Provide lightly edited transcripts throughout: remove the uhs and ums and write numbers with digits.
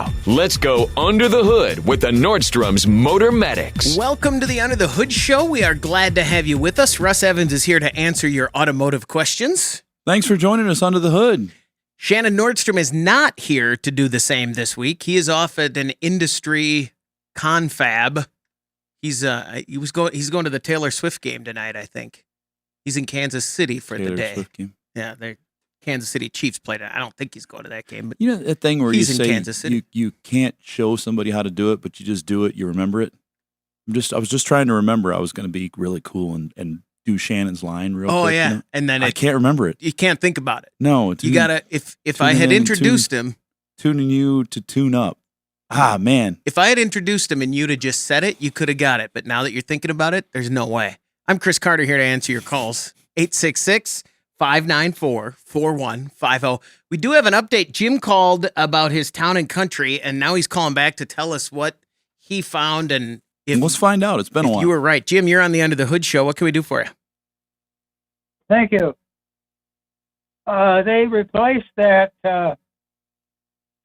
Now, let's go under the hood with the Nordstrom's Motor Medics. Welcome to the Under the Hood Show. We are glad to have you with us. Russ Evans is here to answer your automotive questions. Thanks for joining us under the hood. Shannon Nordstrom is not here to do the same this week. He is off at an industry confab. He's going to the Taylor Swift game tonight, I think. He's in Kansas City for the day. Swift game. Yeah, the Kansas City Chiefs played it. I don't think he's going to that game. But you know that thing where you say Kansas City. You can't show somebody how to do it, but you just do it. You remember it. I was just trying to remember. I was going to be really cool and do Shannon's line real quick. Oh yeah, you know? and then I can't remember it. You can't think about it. No, you gotta. If I had introduced him, tuning you to tune up. Ah man, if I had introduced him and you'd have just said it, you could have got it. But now that you're thinking about it, there's no way. I'm Chris Carter here to answer your calls. 866-594-4150. We do have an update. Jim called about his Town and Country, and now he's calling back to tell us what he found. And let's find out. It's been a while. You were right. Jim, you're on the Under the Hood Show. What can we do for you? Thank you. They replaced that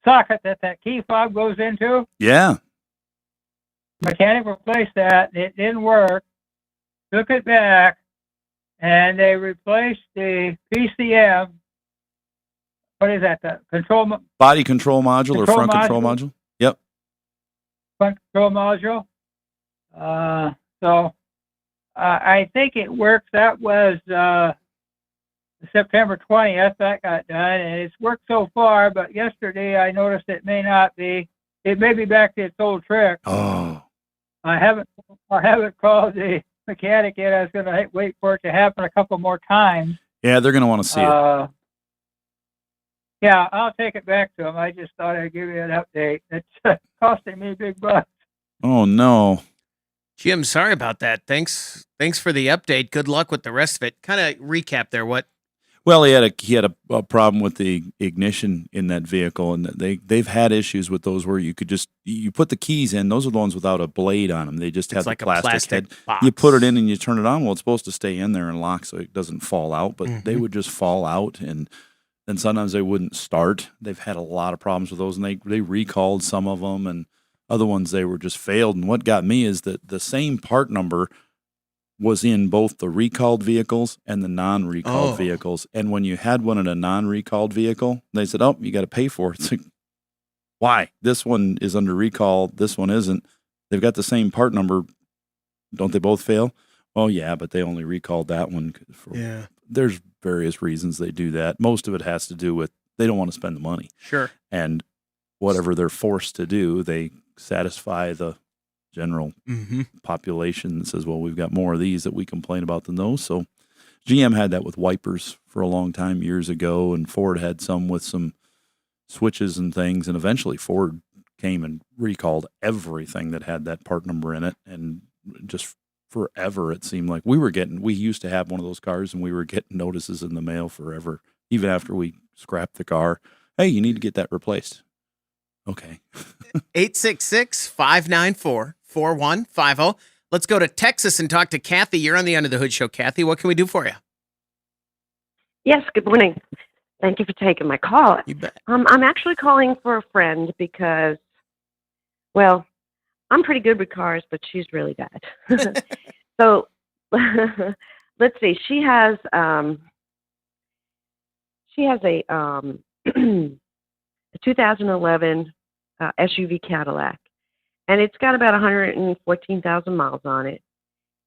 socket that key fob goes into. Yeah. Mechanic replaced that. It didn't work. Took it back. And they replaced the PCM. What is that? The body control module or front control module? Yep. Front control module. So I think it works. That was September 20th. That got done, and it's worked so far. But yesterday I noticed it may not be. It may be back to its old trick. Oh. I haven't called the mechanic yet. I was going to wait for it to happen a couple more times. Yeah, they're going to want to see it. Yeah, I'll take it back to them. I just thought I'd give you an update. It's costing me big bucks. Oh no, Jim, sorry about that. Thanks for the update. Good luck with the rest of it. Kind of recap there. What? Well, he had a problem with the ignition in that vehicle, and they've had issues with those where you could you put the keys in. Those are the ones without a blade on them. They just have like the plastic head. box. You put it in and you turn it on. Well, it's supposed to stay in there and lock so it doesn't fall out, but they would just fall out, and sometimes they wouldn't start. They've had a lot of problems with those, and they recalled some of them, and other ones they were just failed. And what got me is that the same part number was in both the recalled vehicles and the non-recalled vehicles. And when you had one in a non-recalled vehicle, they said, "Oh, you got to pay for it." It's like, why? This one is under recall. This one isn't. They've got the same part number. Don't they both fail? Oh, yeah, but they only recalled that one. Yeah. There's various reasons they do that. Most of it has to do with they don't want to spend the money. Sure. And whatever they're forced to do, they satisfy the general population that says, well, we've got more of these that we complain about than those. So GM had that with wipers for a long time years ago, and Ford had some with some switches and things, and eventually Ford came and recalled everything that had that part number in it, and just forever it seemed like we used to have one of those cars, and we were getting notices in the mail forever, even after we scrapped the car. Hey, you need to get that replaced. Okay. 866-594-4150. Let's go to Texas and talk to Kathy. You're on the Under the Hood Show. Kathy, what can we do for you? Yes, good morning. Thank you for taking my call. You bet. I'm actually calling for a friend because, well, I'm pretty good with cars, but she's really bad. So let's see. She has a 2011 SUV Cadillac, and it's got about 114,000 miles on it.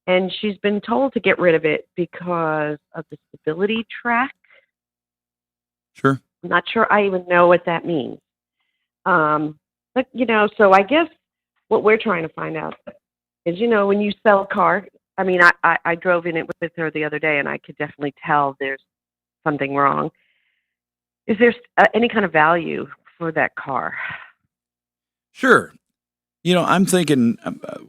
And she's been told to get rid of it because of the stability track. Sure. I'm not sure I even know what that means. But, so I guess what we're trying to find out is, when you sell a car, I mean, I drove in it with her the other day, and I could definitely tell there's something wrong. Is there any kind of value for that car? Sure. I'm thinking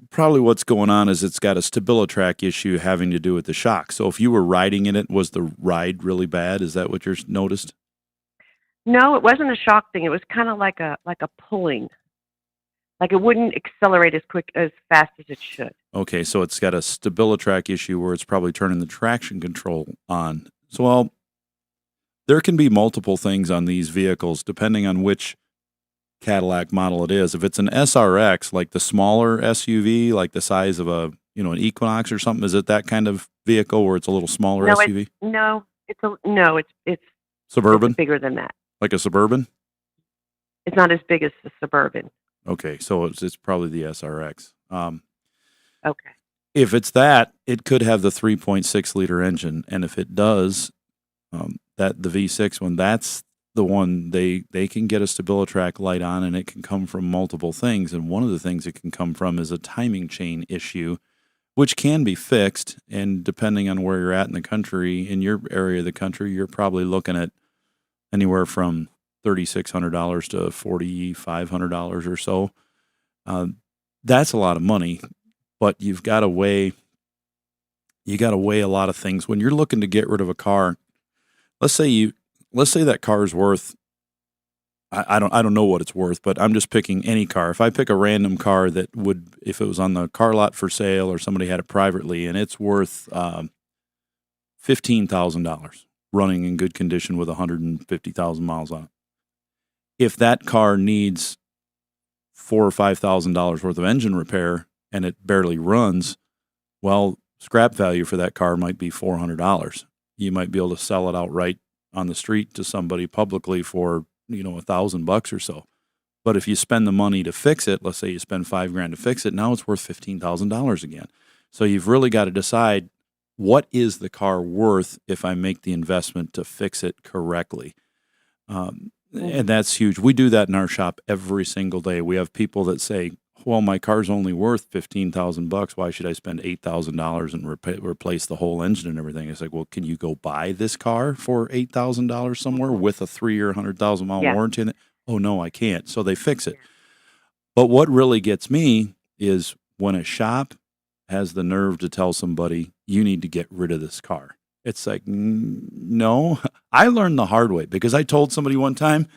probably what's going on is it's got a StabiliTrak issue having to do with the shock. So if you were riding in it, was the ride really bad? Is that what you noticed? No, it wasn't a shock thing. It was kind of like a pulling. Like it wouldn't accelerate as fast as it should. Okay, so it's got a StabiliTrak issue where it's probably turning the traction control on. So, there can be multiple things on these vehicles depending on which Cadillac model it is. If it's an SRX, like the smaller SUV, like the size of an Equinox or something, is it that kind of vehicle where it's a little smaller SUV? It's Suburban? It's bigger than that. Like a Suburban? It's not as big as the Suburban. Okay, so it's probably the SRX. Okay. If it's that, it could have the 3.6 liter engine, and if it does, that the V6 one, that's the one they can get a StabiliTrak light on, and it can come from multiple things. And one of the things it can come from is a timing chain issue, which can be fixed. And depending on where you're at in the country, in your area of the country, you're probably looking at anywhere from $3,600 to $4,500 or so. That's a lot of money, but you've got to weigh. You got to weigh a lot of things when you're looking to get rid of a car. Let's say that car is worth. I don't know what it's worth, but I'm just picking any car. If I pick a random car that would, if it was on the car lot for sale or somebody had it privately, and it's worth $15,000 running in good condition with 150,000 miles on it. If that car needs $4,000 or $5,000 worth of engine repair and it barely runs, well, scrap value for that car might be $400. You might be able to sell it outright on the street to somebody publicly for $1,000 or so. But if you spend the money to fix it, let's say you spend $5,000 to fix it, now it's worth $15,000 again. So you've really got to decide, what is the car worth if I make the investment to fix it correctly? And that's huge. We do that in our shop every single day. We have people that say, well, my car's only worth $15,000. Why should I spend $8,000 and replace the whole engine and everything? It's like, well, can you go buy this car for $8,000 somewhere with a 3-year, 100,000 mile warranty in it? Oh, no, I can't. So they fix it. But what really gets me is when a shop has the nerve to tell somebody, you need to get rid of this car. It's like, no. I learned the hard way because I told somebody one time,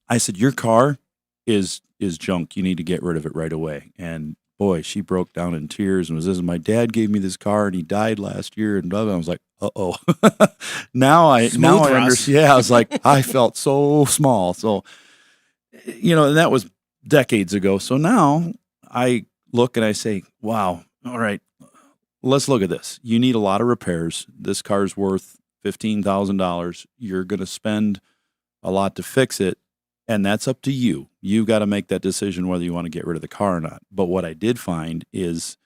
I said, your car is junk. You need to get rid of it right away. And boy, she broke down in tears and was this, my dad gave me this car and he died last year and blah, blah. I was like, uh-oh. now I understand. Yeah, I was like, I felt so small. So, and that was decades ago. So now I look and I say, wow, all right, let's look at this. You need a lot of repairs. This car's worth $15,000. You're going to spend a lot to fix it. And that's up to you. You got to make that decision whether you want to get rid of the car or not. But what I did find is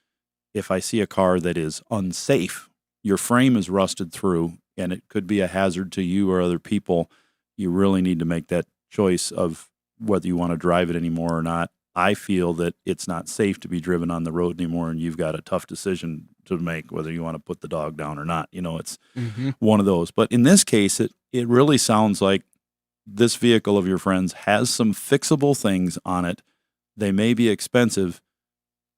if I see a car that is unsafe, your frame is rusted through, and it could be a hazard to you or other people, you really need to make that choice of whether you want to drive it anymore or not. I feel that it's not safe to be driven on the road anymore, and you've got a tough decision to make whether you want to put the dog down or not. It's one of those. But in this case, it really sounds like this vehicle of your friend's has some fixable things on it. They may be expensive,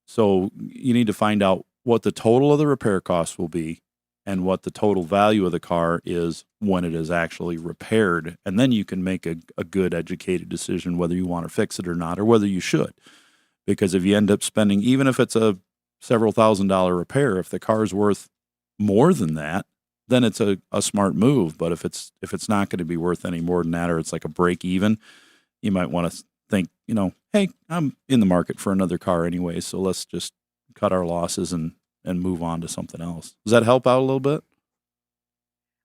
so you need to find out what the total of the repair costs will be and what the total value of the car is when it is actually repaired. And then you can make a good, educated decision whether you want to fix it or not, or whether you should. Because if you end up spending, even if it's a several $1,000 repair, if the car is worth more than that, then it's a smart move. But if it's not going to be worth any more than that, or it's like a break even, you might want to think, hey, I'm in the market for another car anyway, so let's just cut our losses and move on to something else. Does that help out a little bit?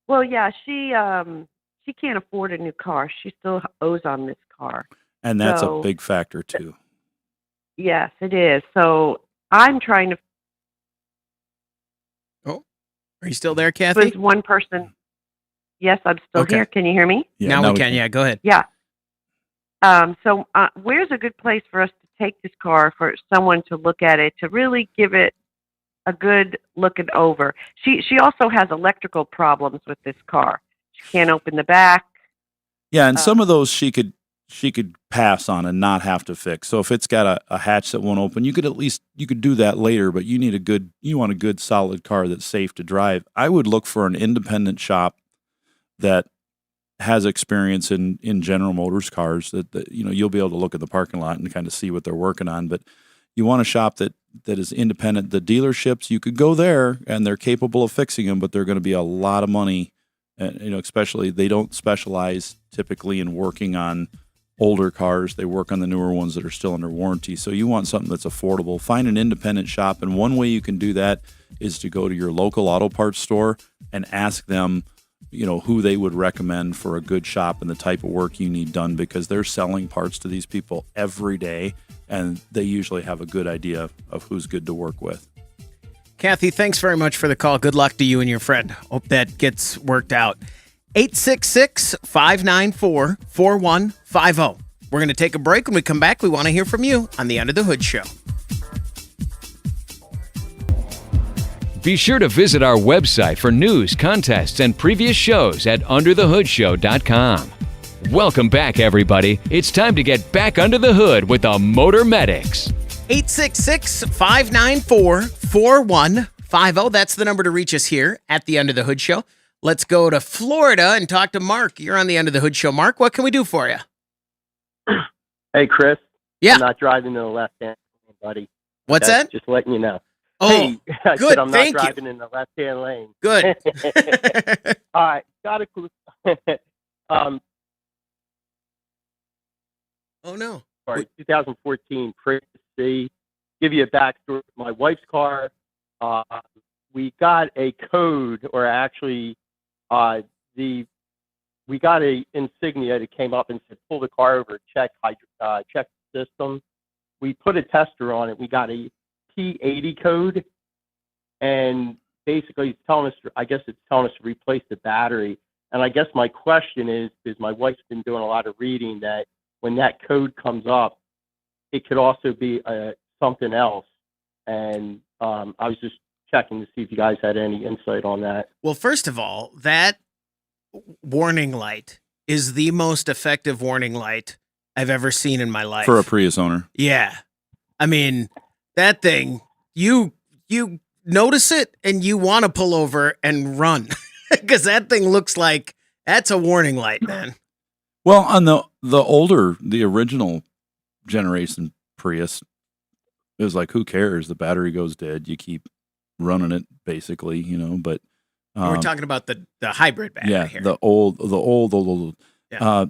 Well, yeah, she can't afford a new car. She still owes on this car. And that's a big factor too. Yes, it is. So I'm trying to. Are you still there, Kathy? There's one person. Yes, I'm still here. Can you hear me? Yeah, now we can. Yeah, go ahead. Yeah. So where's a good place for us to take this car for someone to look at it, to really give it a good looking over? She also has electrical problems with this car. She can't open the back. Yeah, and some of those she could pass on and not have to fix. So if it's got a hatch that won't open, you could do that later, but you want a good solid car that's safe to drive. I would look for an independent shop that has experience in General Motors cars that you'll be able to look at the parking lot and kind of see what they're working on. But you want a shop that is independent. The dealerships, you could go there and they're capable of fixing them, but they're going to be a lot of money. And especially they don't specialize typically in working on older cars. They work on the newer ones that are still under warranty. So you want something that's affordable. Find an independent shop. And one way you can do that is to go to your local auto parts store and ask them, who they would recommend for a good shop and the type of work you need done, because they're selling parts to these people every day, and they usually have a good idea of who's good to work with. Kathy, thanks very much for the call. Good luck to you and your friend. Hope that gets worked out. 866-594-4150. We're going to take a break. When we come back, we want to hear from you on the Under the Hood Show. Be sure to visit our website for news, contests, and previous shows at underthehoodshow.com. Welcome back, everybody. It's time to get back under the hood with the Motor Medics. 866-594-4150. That's the number to reach us here at the Under the Hood Show. Let's go to Florida and talk to Mark. You're on the Under the Hood Show. Mark, what can we do for you? Hey, Chris. Yeah. I'm not driving in the left-hand lane, buddy. What's that? Just letting you know. Oh, hey, I good. said I'm not Thank driving you. in the left-hand lane. Good. All right. Got a clue. Oh, no. Sorry, 2014 Prius C. Give you a backstory. My wife's car, we got a code, or actually, we got a insignia that came up and said, pull the car over, check the system. We put a tester on it. We got a P80 code, and basically it's telling us to replace the battery. And I guess my question is, because my wife's been doing a lot of reading, that when that code comes up, it could also be something else. And I was just checking to see if you guys had any insight on that. Well, first of all, that warning light is the most effective warning light I've ever seen in my life. For a Prius owner. Yeah. I mean, that thing, you notice it and you want to pull over and run because that thing looks like that's a warning light, man. Well, on the original generation Prius, it was like, who cares? The battery goes dead. You keep running it, basically, but we're talking about the hybrid battery here. the old. Yeah.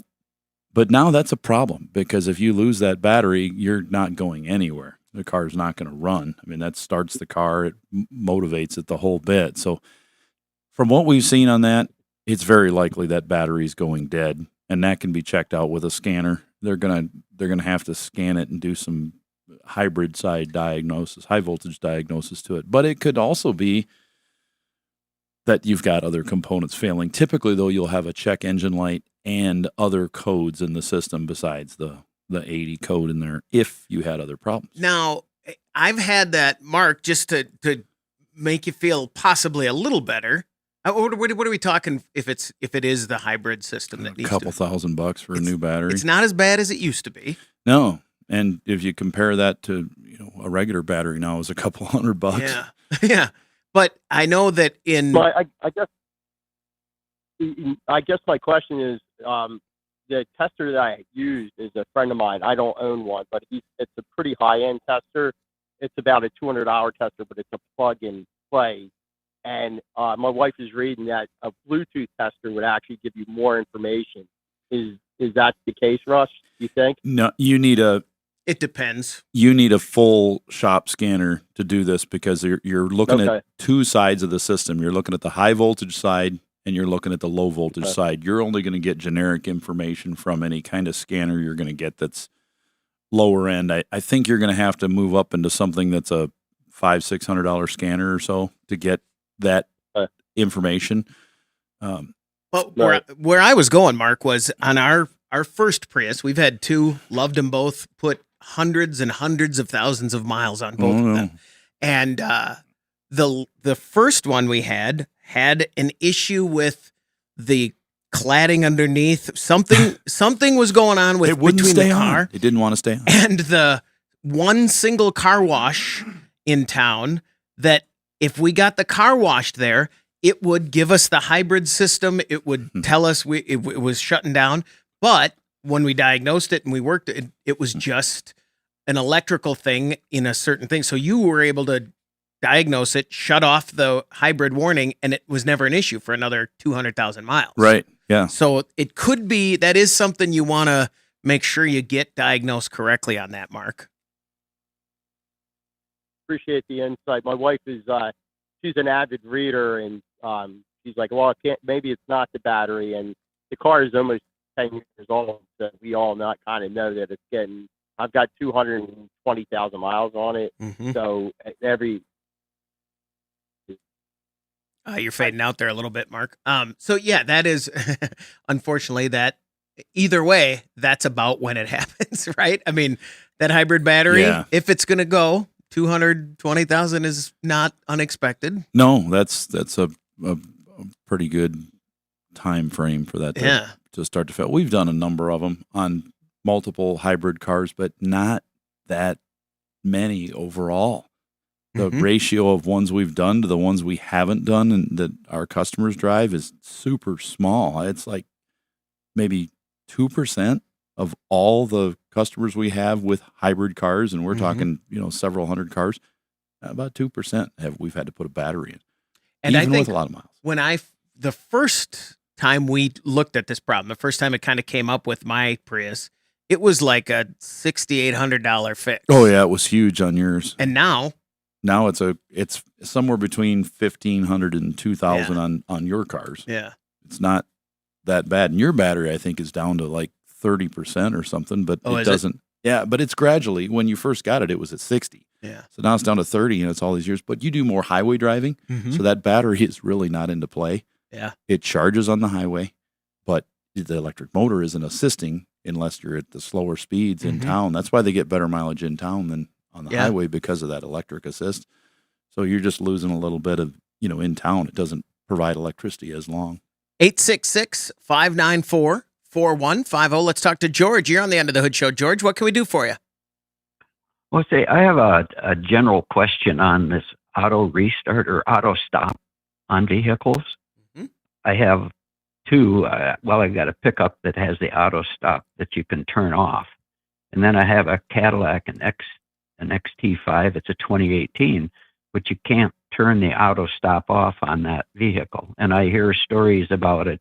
But now that's a problem, because if you lose that battery, you're not going anywhere. The car's not going to run. I mean, that starts the car. It motivates it the whole bit. So from what we've seen on that, it's very likely that battery's going dead, and that can be checked out with a scanner. They're gonna have to scan it and do some hybrid side diagnosis, high voltage diagnosis to it. But it could also be that you've got other components failing. Typically, though, you'll have a check engine light and other codes in the system besides the 80 code in there if you had other problems. Now, I've had that, Mark, just to make you feel possibly a little better. What are we talking if it is the hybrid system that needs a couple $1,000 for a new battery? It's not as bad as it used to be. No. And if you compare that to a regular battery now is a couple $100. Yeah. Yeah. But I know that Well, I guess my question is, the tester that I used is a friend of mine. I don't own one, but it's a pretty high-end tester. It's about a $200 tester, but it's a plug-and-play. And my wife is reading that a Bluetooth tester would actually give you more information. Is that the case, Russ, you think? No, it depends. You need a full shop scanner to do this, because you're looking at two sides of the system. You're looking at the high voltage side and you're looking at the low voltage side. You're only going to get generic information from any kind of scanner you're going to get that's lower end. I think you're going to have to move up into something that's a $500-$600 scanner or so to get that information. But where I was going, Mark, was on our first Prius. We've had two, loved them both, put hundreds and hundreds of thousands of miles on both of them. And the first one we had an issue with the cladding underneath. Something was going on with between the car. It didn't want to stay on. And the one single car wash in town, that if we got the car washed there, it would give us the hybrid system. It would tell us it was shutting down. But when we diagnosed it and we worked it, it was just an electrical thing in a certain thing. So you were able to diagnose it, shut off the hybrid warning, and it was never an issue for another 200,000 miles. Right. Yeah. So it could be that is something you want to make sure you get diagnosed correctly on that, Mark. Appreciate the insight. My wife is she's an avid reader, and she's like, well, maybe it's not the battery, and the car is almost 10 years old, so we all not kind of know that it's getting. I've got 220,000 miles on it, so every. You're fading out there a little bit, Mark. So yeah, that is unfortunately that. Either way, that's about when it happens, right? I mean, that hybrid battery, if it's going to go, 220,000 is not unexpected. No, that's a pretty good time frame for that to start to fail. We've done a number of them on multiple hybrid cars, but not that many overall. The ratio of ones we've done to the ones we haven't done and that our customers drive is super small. It's like maybe 2% of all the customers we have with hybrid cars, and we're talking, several hundred cars. About 2% we've had to put a battery in, and even I think with a lot of miles. When the first time we looked at this problem, the first time it kind of came up with my Prius, it was like a $6,800 fix. Oh yeah, it was huge on yours. And now it's somewhere between $1,500 and $2,000 on your cars. Yeah, it's not that bad. And your battery, I think, is down to like 30% or something, but it doesn't. Yeah, but it's gradually. When you first got it, it was at 60. Yeah. So now it's down to 30, and it's all these years. But you do more highway driving, so that battery is really not into play. Yeah. It charges on the highway, but the electric motor isn't assisting unless you're at the slower speeds in town. That's why they get better mileage in town than on the highway, because of that electric assist. So you're just losing a little bit of, in town. It doesn't provide electricity as long. 866-594-4150. Let's talk to George. You're on the End of the Hood Show. George, what can we do for you? Well, I have a general question on this auto restart or auto stop on vehicles. I have two. I've got a pickup that has the auto stop that you can turn off. And then I have a Cadillac, an XT5. It's a 2018, but you can't turn the auto stop off on that vehicle. And I hear stories about it,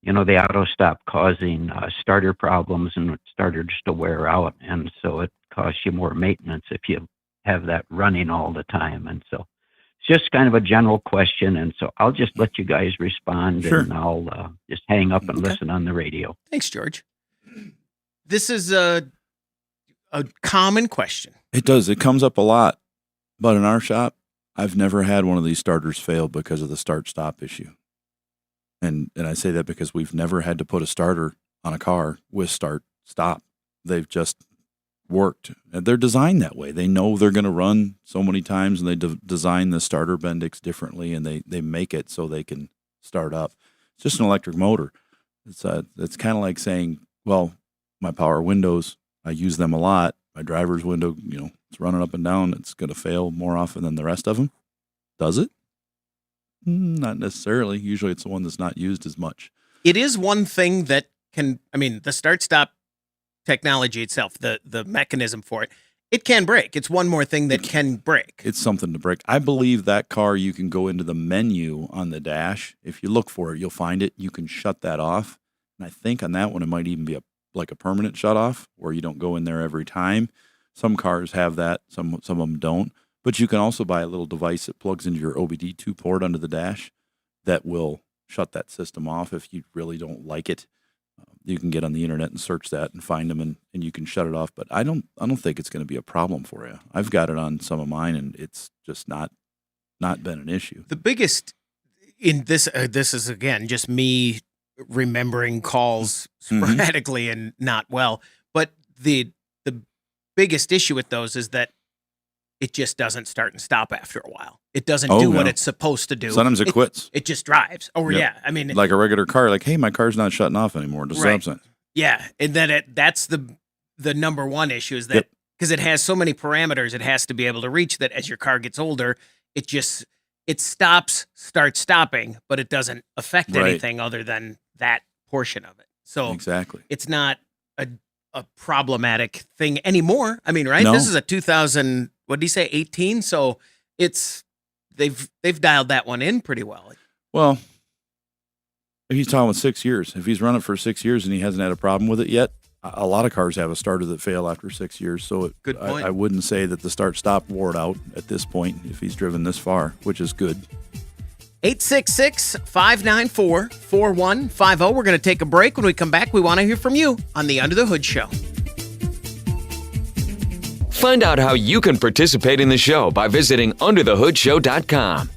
the auto stop causing starter problems and starters to wear out. And so it costs you more maintenance if you have that running all the time. And so it's just kind of a general question. And so I'll just let you guys respond, and I'll just hang up and listen on the radio. Thanks, George. This is a common question. It does. It comes up a lot. But in our shop, I've never had one of these starters fail because of the start-stop issue. And I say that because we've never had to put a starter on a car with start-stop. They've just worked. And they're designed that way. They know they're going to run so many times, and they design the starter bendix differently, and they make it so they can start up. It's just an electric motor. It's kind of like saying, well, my power windows, I use them a lot. My driver's window, it's running up and down. It's going to fail more often than the rest of them. Does it? Not necessarily. Usually it's the one that's not used as much. It is one thing that the start-stop technology itself, the mechanism for it, it can break. It's one more thing that can break. It's something to break. I believe that car, you can go into the menu on the dash. If you look for it, you'll find it. You can shut that off. And I think on that one, it might even be a permanent shut off where you don't go in there every time. Some cars have that. Some of them don't. But you can also buy a little device that plugs into your OBD2 port under the dash that will shut that system off if you really don't like it. You can get on the internet and search that and find them, and you can shut it off. But I don't think it's going to be a problem for you. I've got it on some of mine, and it's just not been an issue. The biggest in this is again just me remembering calls sporadically and not well. But the biggest issue with those is that it just doesn't start and stop after a while. It doesn't do what it's supposed to do. Sometimes it quits. It just drives. Oh, Yep. yeah. I mean, Like a regular car, like, hey, my car's not shutting off anymore. Does Right. that make sense? yeah. And then that's the number one issue is that because it has so many parameters, it has to be able to reach that as your car gets older, it starts stopping, but it doesn't affect Right. anything other than that portion of it. So Exactly. it's not a problematic thing anymore. I mean, right? No. This is a 2000, what did he say, 18? So they've dialed that one in pretty well. Well, if he's talking with 6 years, if he's run it for 6 years and he hasn't had a problem with it yet, a lot of cars have a starter that fail after 6 years. So Good point. I wouldn't say that the start-stop wore it out at this point if he's driven this far, which is good. 866-594-4150. We're going to take a break. When we come back, we want to hear from you on the Under the Hood Show. Find out how you can participate in the show by visiting underthehoodshow.com.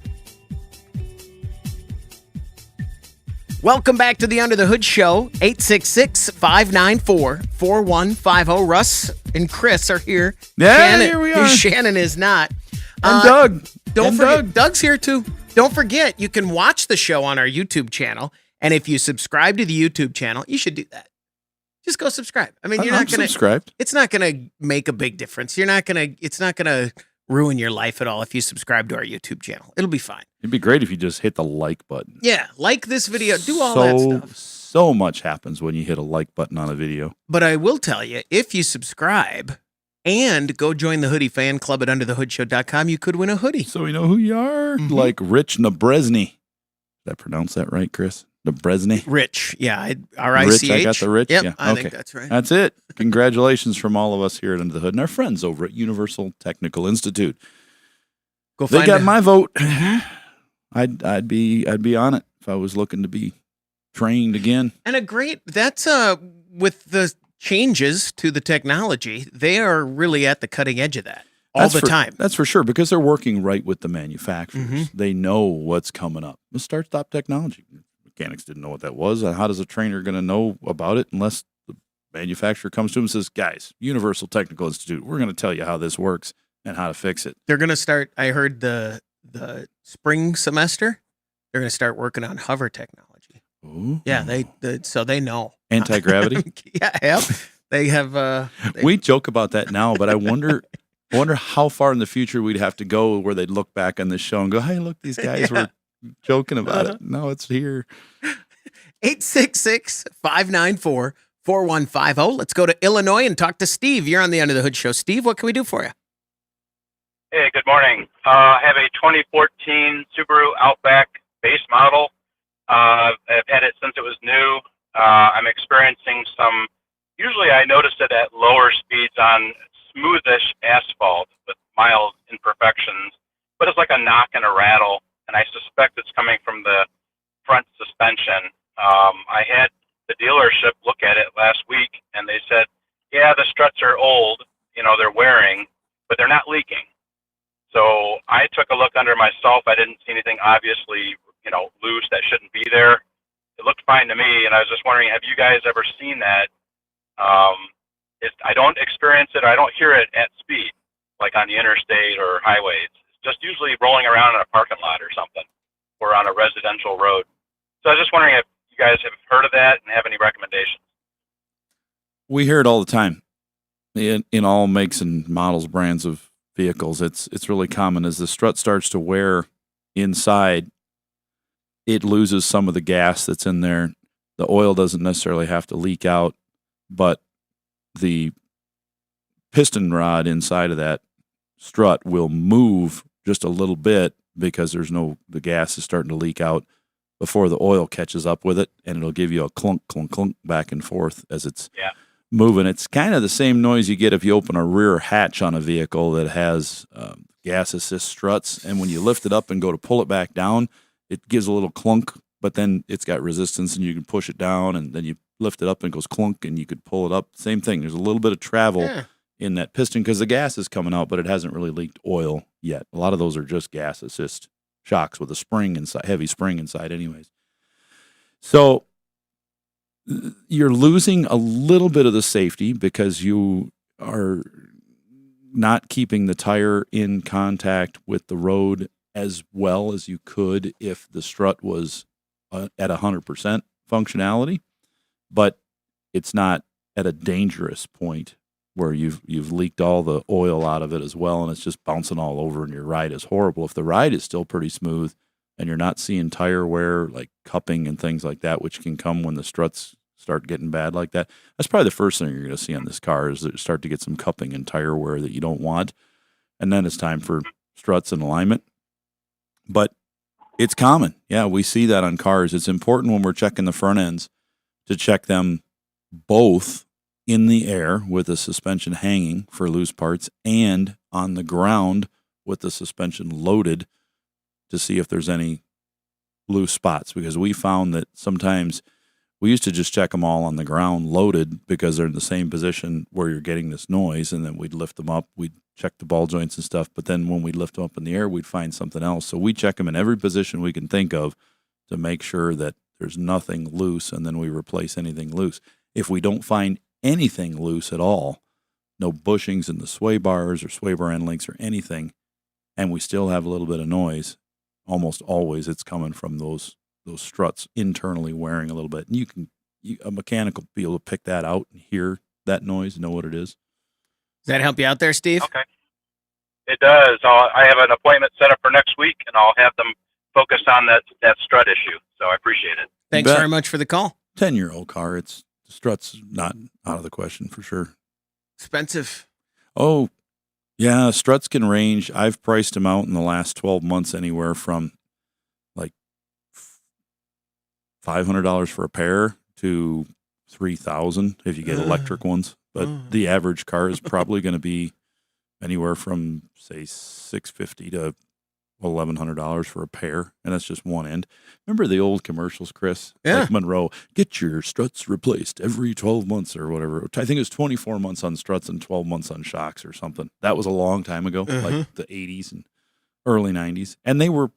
Welcome back to the Under the Hood Show. 866-594-4150. Russ and Chris are here. Yeah, here we are. Shannon is not. And Doug. Don't forget, Doug's here too. Don't forget, you can watch the show on our YouTube channel. And if you subscribe to the YouTube channel, you should do that. Just go subscribe. I mean, you're not going to subscribed. It's not going to make a big difference. It's not going to ruin your life at all if you subscribe to our YouTube channel. It'll be fine. It'd be great if you just hit the like button. Yeah, like this video, do all that stuff. So much happens when you hit a like button on a video. But I will tell you, if you subscribe and go join the hoodie fan club at underthehoodshow.com, you could win a hoodie. So we know who you are. Mm-hmm. Like Rich Nabresny. Did I pronounce that right, Chris? Nabresny? Rich, yeah. R-I-C-H. Rich, I got the Rich? Yep, Yeah. I Okay. think that's right. That's it. Congratulations from all of us here at Under the Hood and our friends over at Universal Technical Institute. Go They find got my vote. I'd be on it if I was looking to be trained again. And that's with the changes to the technology, they are really at the cutting edge of that all the time. That's for sure, because they're working right with the manufacturers. Mm-hmm. They know what's coming up. The start-stop technology. Mechanics didn't know what that was. How does a trainer going to know about it unless the manufacturer comes to him and says, guys, Universal Technical Institute, we're going to tell you how this works and how to fix it. They're going to start, I heard the spring semester, they're going to start working on hover technology. Ooh. Yeah, so they know. Anti-gravity? Yeah. They have. We joke about that now, but I wonder how far in the future we'd have to go where they'd look back on this show and go, hey, look, these guys were joking about it. No, it's here. 866-594-4150. Let's go to Illinois and talk to Steve. You're on the Under the Hood Show. Steve, what can we do for you? Hey, good morning. I have a 2014 Subaru Outback base model. I've had it since it was new. I'm experiencing usually I notice it at lower speeds on smoothish asphalt with mild imperfections, but it's like a knock and a rattle, and I suspect it's coming from the front suspension. I had the dealership look at it last week, and they said, yeah, the struts are old, they're wearing, but they're not leaking. So I took a look under myself. I didn't see anything obviously, loose that shouldn't be there. It looked fine to me, and I was just wondering, have you guys ever seen that? I don't experience it. I don't hear it at speed, like on the interstate or highways. It's just usually rolling around in a parking lot or something, or on a residential road. So I was just wondering if you guys have heard of that and have any recommendations. We hear it all the time in all makes and models, brands of vehicles. It's really common as the strut starts to wear inside. It loses some of the gas that's in there. The oil doesn't necessarily have to leak out, but the piston rod inside of that strut will move just a little bit because the gas is starting to leak out before the oil catches up with it, and it'll give you a clunk, clunk, clunk back and forth as it's moving. It's kind of the same noise you get if you open a rear hatch on a vehicle that has gas assist struts, and when you lift it up and go to pull it back down, it gives a little clunk, but then it's got resistance and you can push it down, and then you lift it up and it goes clunk and you could pull it up. Same thing. There's a little bit of travel in that piston because the gas is coming out, but it hasn't really leaked oil yet. A lot of those are just gas assist shocks with a spring inside, heavy spring inside anyways. So you're losing a little bit of the safety because you are not keeping the tire in contact with the road as well as you could if the strut was at 100% functionality, but it's not at a dangerous point where you've leaked all the oil out of it as well, and it's just bouncing all over and your ride is horrible. If the ride is still pretty smooth and you're not seeing tire wear like cupping and things like that, which can come when the struts start getting bad like that, that's probably the first thing you're going to see on this car is that you start to get some cupping and tire wear that you don't want, and then it's time for struts and alignment. But it's common. Yeah, we see that on cars. It's important when we're checking the front ends to check them both in the air with the suspension hanging for loose parts and on the ground with the suspension loaded to see if there's any loose spots, because we found that sometimes we used to just check them all on the ground loaded because they're in the same position where you're getting this noise, and then we'd lift them up, we'd check the ball joints and stuff, but then when we'd lift them up in the air, we'd find something else. So we check them in every position we can think of to make sure that there's nothing loose, and then we replace anything loose. If we don't find anything loose at all, no bushings in the sway bars or sway bar end links or anything, and we still have a little bit of noise, almost always it's coming from those struts internally wearing a little bit. And a mechanic will be able to pick that out and hear that noise, know what it is. Does that help you out there, Steve? Okay. It does. I have an appointment set up for next week, and I'll have them focus on that strut issue. So I appreciate it. Thanks very much for the call. 10-year-old car, the struts not out of the question for sure. Expensive. Oh, yeah, struts can range. I've priced them out in the last 12 months anywhere from like $500 for a pair to $3,000 if you get electric ones. But the average car is probably going to be anywhere from, say, $650 to $1,100 for a pair, and that's just one end. Remember the old commercials, Chris? Yeah. Like Monroe, get your struts replaced every 12 months or whatever. I think it was 24 months on struts and 12 months on shocks or something. That was a long time ago, like the 80s and early 90s. And they were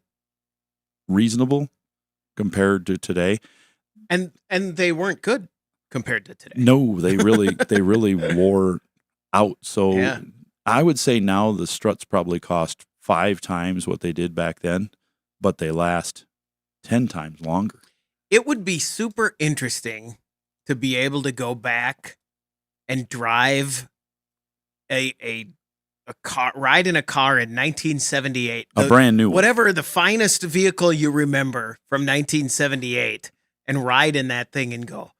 reasonable compared to today. And they weren't good compared to today. No, they really wore out. So Yeah. I would say now the struts probably cost 5 times what they did back then, but they last 10 times longer. It would be super interesting to be able to go back and drive a car, ride in a car in 1978. A brand new one. Whatever the finest vehicle you remember from 1978, and ride in that thing and go,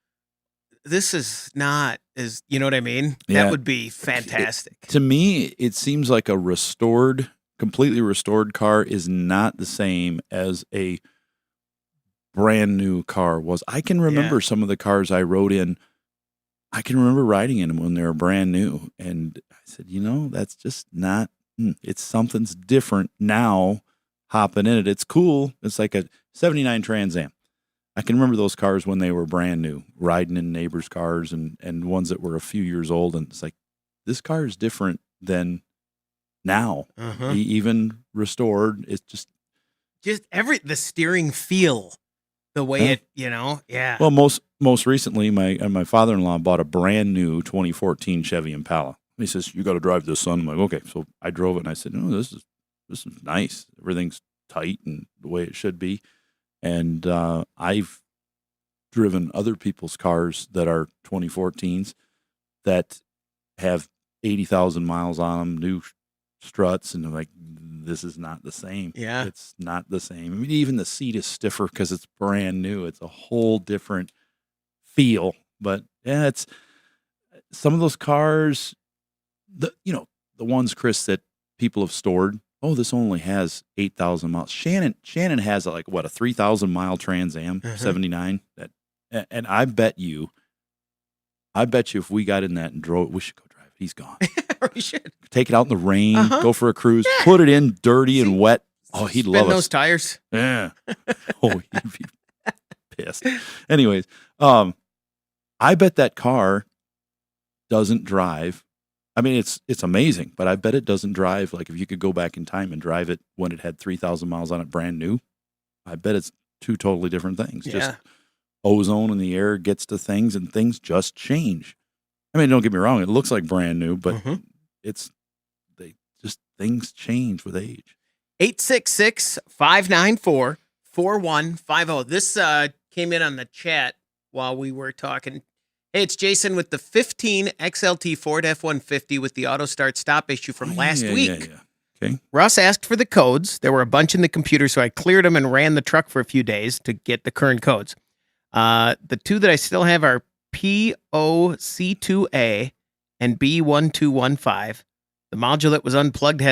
this is not as, you know what I mean? Yeah. That would be fantastic. To me, it seems like a completely restored car is not the same as a brand new car was. I can remember some of the cars I rode in. I can remember riding in them when they were brand new. And I said, that's just not, it's something's different now hopping in it. It's cool. It's like a 79 Trans Am. I can remember those cars when they were brand new, riding in neighbors' cars and ones that were a few years old. And it's like, this car is different than now. Even restored. It's just the steering feel, the way it, yeah. Well, most recently, my father-in-law bought a brand new 2014 Chevy Impala. He says, "You got to drive this, son." I'm like, "Okay." So I drove it, and I said, "No, this is nice. Everything's tight and the way it should be." And I've driven other people's cars that are 2014s that have 80,000 miles on them, new struts, and I'm like, this is not the same. Yeah. It's not the same. I mean, even the seat is stiffer because it's brand new. It's a whole different feel. But yeah, it's some of those cars, the ones, Chris, that people have stored. Oh, this only has 8,000 miles. Shannon has a 3,000 mile Trans Am 79. And I bet you if we got in that and drove it, we should go drive it. He's gone. We should Take it out in the rain, go for a cruise, put it in dirty and wet. Oh, he'd love those us. tires. Yeah. Oh, he'd be pissed. Anyways, I bet that car doesn't drive. I mean, it's amazing, but I bet it doesn't drive. Like if you could go back in time and drive it when it had 3,000 miles on it brand new, I bet it's two totally different things. Yeah. Just ozone in the air gets to things and things just change. I mean, don't get me wrong. It looks like brand new, but things change with age. 866-594-4150. This came in on the chat while we were talking. Hey, it's Jason with the 15 XLT Ford F-150 with the auto start stop issue from last week. Yeah. Okay. Russ asked for the codes. There were a bunch in the computer, so I cleared them and ran the truck for a few days to get the current codes. The two that I still have are POC2A and B1215. The module that was unplugged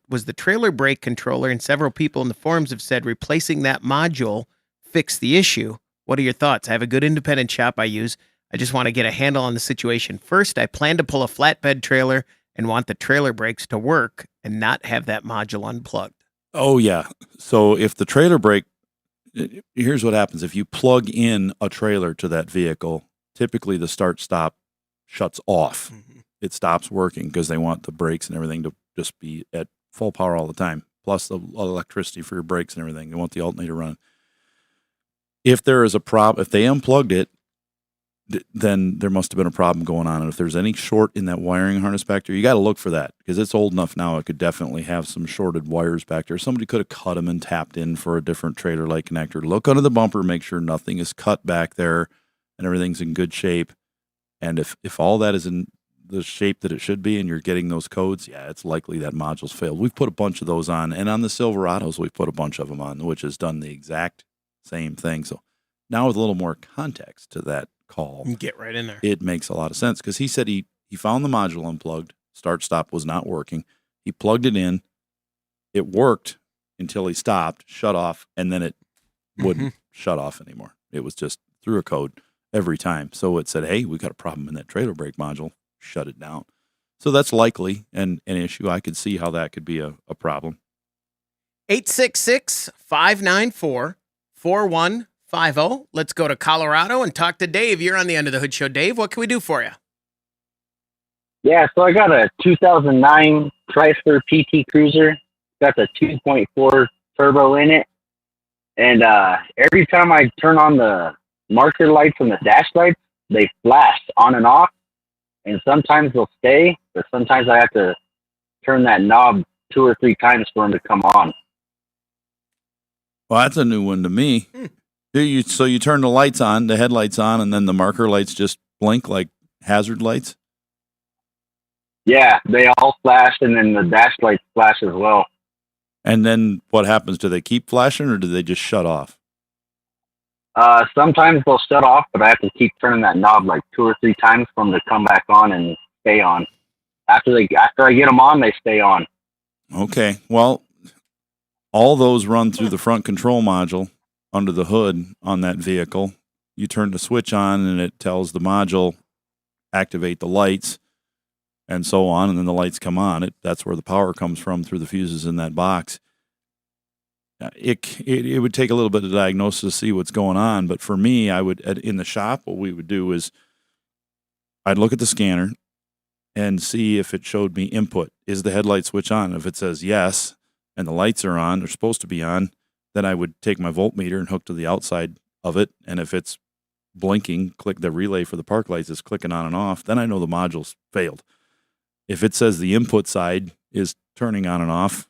was the trailer brake controller, and several people in the forums have said replacing that module fixed the issue. What are your thoughts? I have a good independent shop I use. I just want to get a handle on the situation. First, I plan to pull a flatbed trailer and want the trailer brakes to work and not have that module unplugged. Oh, yeah. So if the trailer brake, here's what happens. If you plug in a trailer to that vehicle, typically the start-stop shuts off. Mm-hmm. It stops working because they want the brakes and everything to just be at full power all the time, plus the electricity for your brakes and everything. They want the alternator running. If there is a problem, if they unplugged it, then there must have been a problem going on. And if there's any short in that wiring harness back there, you got to look for that because it's old enough now. It could definitely have some shorted wires back there. Somebody could have cut them and tapped in for a different trailer-like connector. Look under the bumper, make sure nothing is cut back there and everything's in good shape. And if all that is in the shape that it should be and you're getting those codes, yeah, it's likely that module's failed. We've put a bunch of those on. And on the Silverados, we've put a bunch of them on, which has done the exact same thing. So now with a little more context to that call, Get right in there. it makes a lot of sense because he said he found the module unplugged. Start stop was not working. He plugged it in. It worked until he stopped, shut off, and then it wouldn't shut off anymore. It was just through a code every time. So it said, hey, we got a problem in that trailer brake module. Shut it down. So that's likely an issue. I could see how that could be a problem. 866-594-4150. Let's go to Colorado and talk to Dave. You're on the Under the Hood Show. Dave, what can we do for you? Yeah, so I got a 2009 Chrysler PT Cruiser. Got the 2.4 turbo in it. And every time I turn on the marker lights and the dash lights, they flash on and off. And sometimes they'll stay, but sometimes I have to turn that knob 2 or 3 times for them to come on. Well, that's a new one to me. So you turn the lights on, the headlights on, and then the marker lights just blink like hazard lights? Yeah, they all flash, and then the dash lights flash as well. And then what happens? Do they keep flashing, or do they just shut off? Sometimes they'll shut off, but I have to keep turning that knob like 2 or 3 times for them to come back on and stay on. After I get them on, they stay on. Okay. Well, all those run through the front control module under the hood on that vehicle. You turn the switch on, and it tells the module activate the lights, and so on, and then the lights come on. That's where the power comes from through the fuses in that box. It would take a little bit of diagnosis to see what's going on, but for me, I would, in the shop, what we would do is I'd look at the scanner and see if it showed me input. Is the headlight switch on? If it says yes, and the lights are on, they're supposed to be on, then I would take my voltmeter and hook to the outside of it, and if it's blinking, click the relay for the park lights is clicking on and off, then I know the module's failed. If it says the input side is turning on and off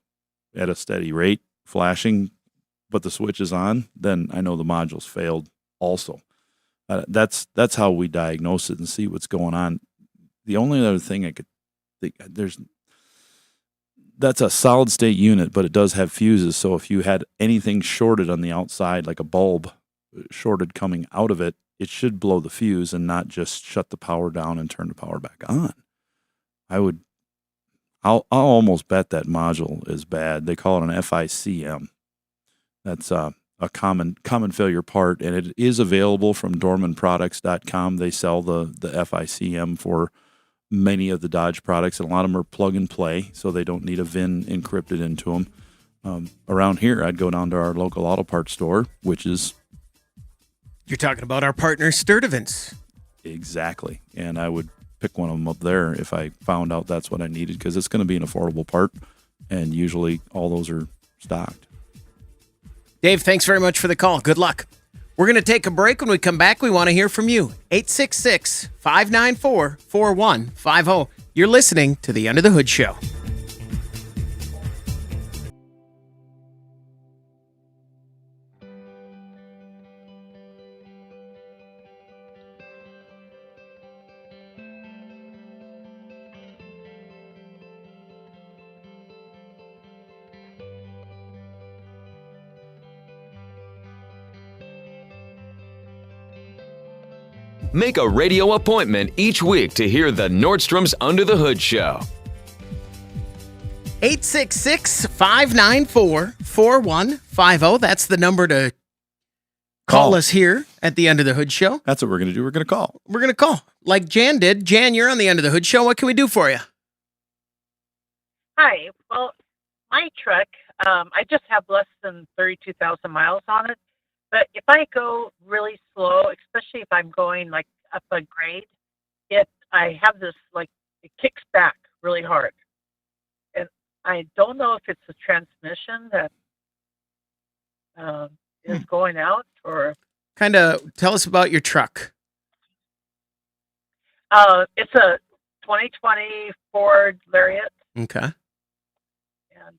at a steady rate, flashing, but the switch is on, then I know the module's failed also. That's how we diagnose it and see what's going on. The only other thing I could think, that's a solid state unit, but it does have fuses. So if you had anything shorted on the outside, like a bulb shorted coming out of it, it should blow the fuse and not just shut the power down and turn the power back on. I'll almost bet that module is bad. They call it an FICM. That's a common failure part, and it is available from dormanproducts.com. They sell the FICM for many of the Dodge products, and a lot of them are plug and play, so they don't need a VIN encrypted into them. Around here, I'd go down to our local auto parts store, which is... You're talking about our partner, Sturtevants. Exactly, and I would pick one of them up there if I found out that's what I needed, because it's going to be an affordable part, and usually all those are stocked. Dave, thanks very much for the call. Good luck. We're going to take a break. When we come back, we want to hear from you. 866-594-4150. You're listening to the Under the Hood Show. Make a radio appointment each week to hear the Nordstrom's Under the Hood Show. 866-594-4150. That's the number to Call us here at the Under the Hood Show. That's what we're going to do. We're going to call. We're going to call like Jan did. Jan, you're on the Under the Hood Show. What can we do for you? Hi. Well, my truck, I just have less than 32,000 miles on it. But if I go really slow, especially if I'm going like up a grade, I have this like it kicks back really hard, and I don't know if it's the transmission that is going out or. Kind of tell us about your truck. It's a 2020 Ford Lariat. Okay. And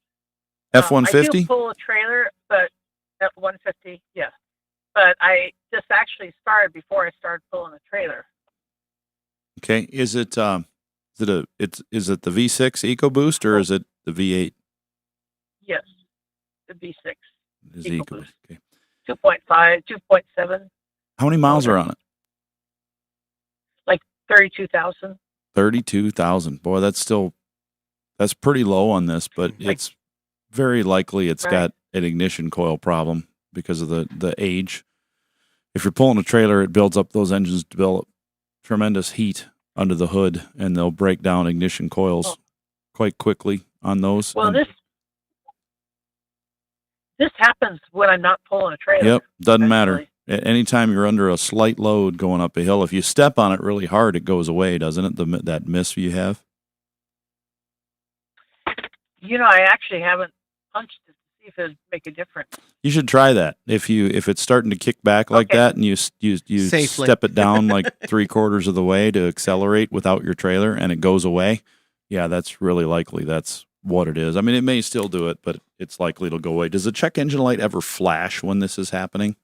F-150? I do pull a trailer, but F-150, yes. But I just actually started before I started pulling a trailer. Okay. Is it the V6 EcoBoost or is it the V8? Yes, the V6. Is EcoBoost. EcoBoost. Okay. 2.5, 2.7. How many miles are on it? Like 32,000. 32,000. Boy, that's pretty low on this, but it's very likely it's got an ignition coil problem because of the age. If you're pulling a trailer, it builds up, those engines develop tremendous heat under the hood, and they'll break down ignition coils quite quickly on those. Well, this happens when I'm not pulling a trailer. Yep, doesn't matter. Anytime you're under a slight load going up a hill, if you step on it really hard, it goes away, doesn't it? That miss you have? I actually haven't punched it to see if it would make a difference. You should try that. If it's starting to kick back like that, and you Safely. step it down like 3/4 of the way to accelerate without your trailer, and it goes away, yeah, that's really likely. That's what it is. I mean, it may still do it, but it's likely it'll go away. Does the check engine light ever flash when this is happening?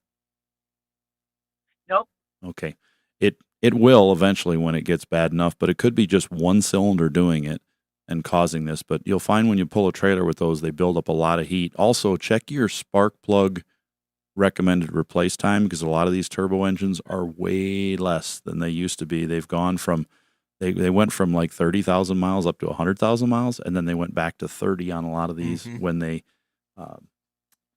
Nope. Okay. It will eventually when it gets bad enough, but it could be just one cylinder doing it and causing this. But you'll find when you pull a trailer with those, they build up a lot of heat. Also, check your spark plug recommended replace time, because a lot of these turbo engines are way less than they used to be. They've gone from They went from like 30,000 miles up to 100,000 miles, and then they went back to 30 on a lot of these when the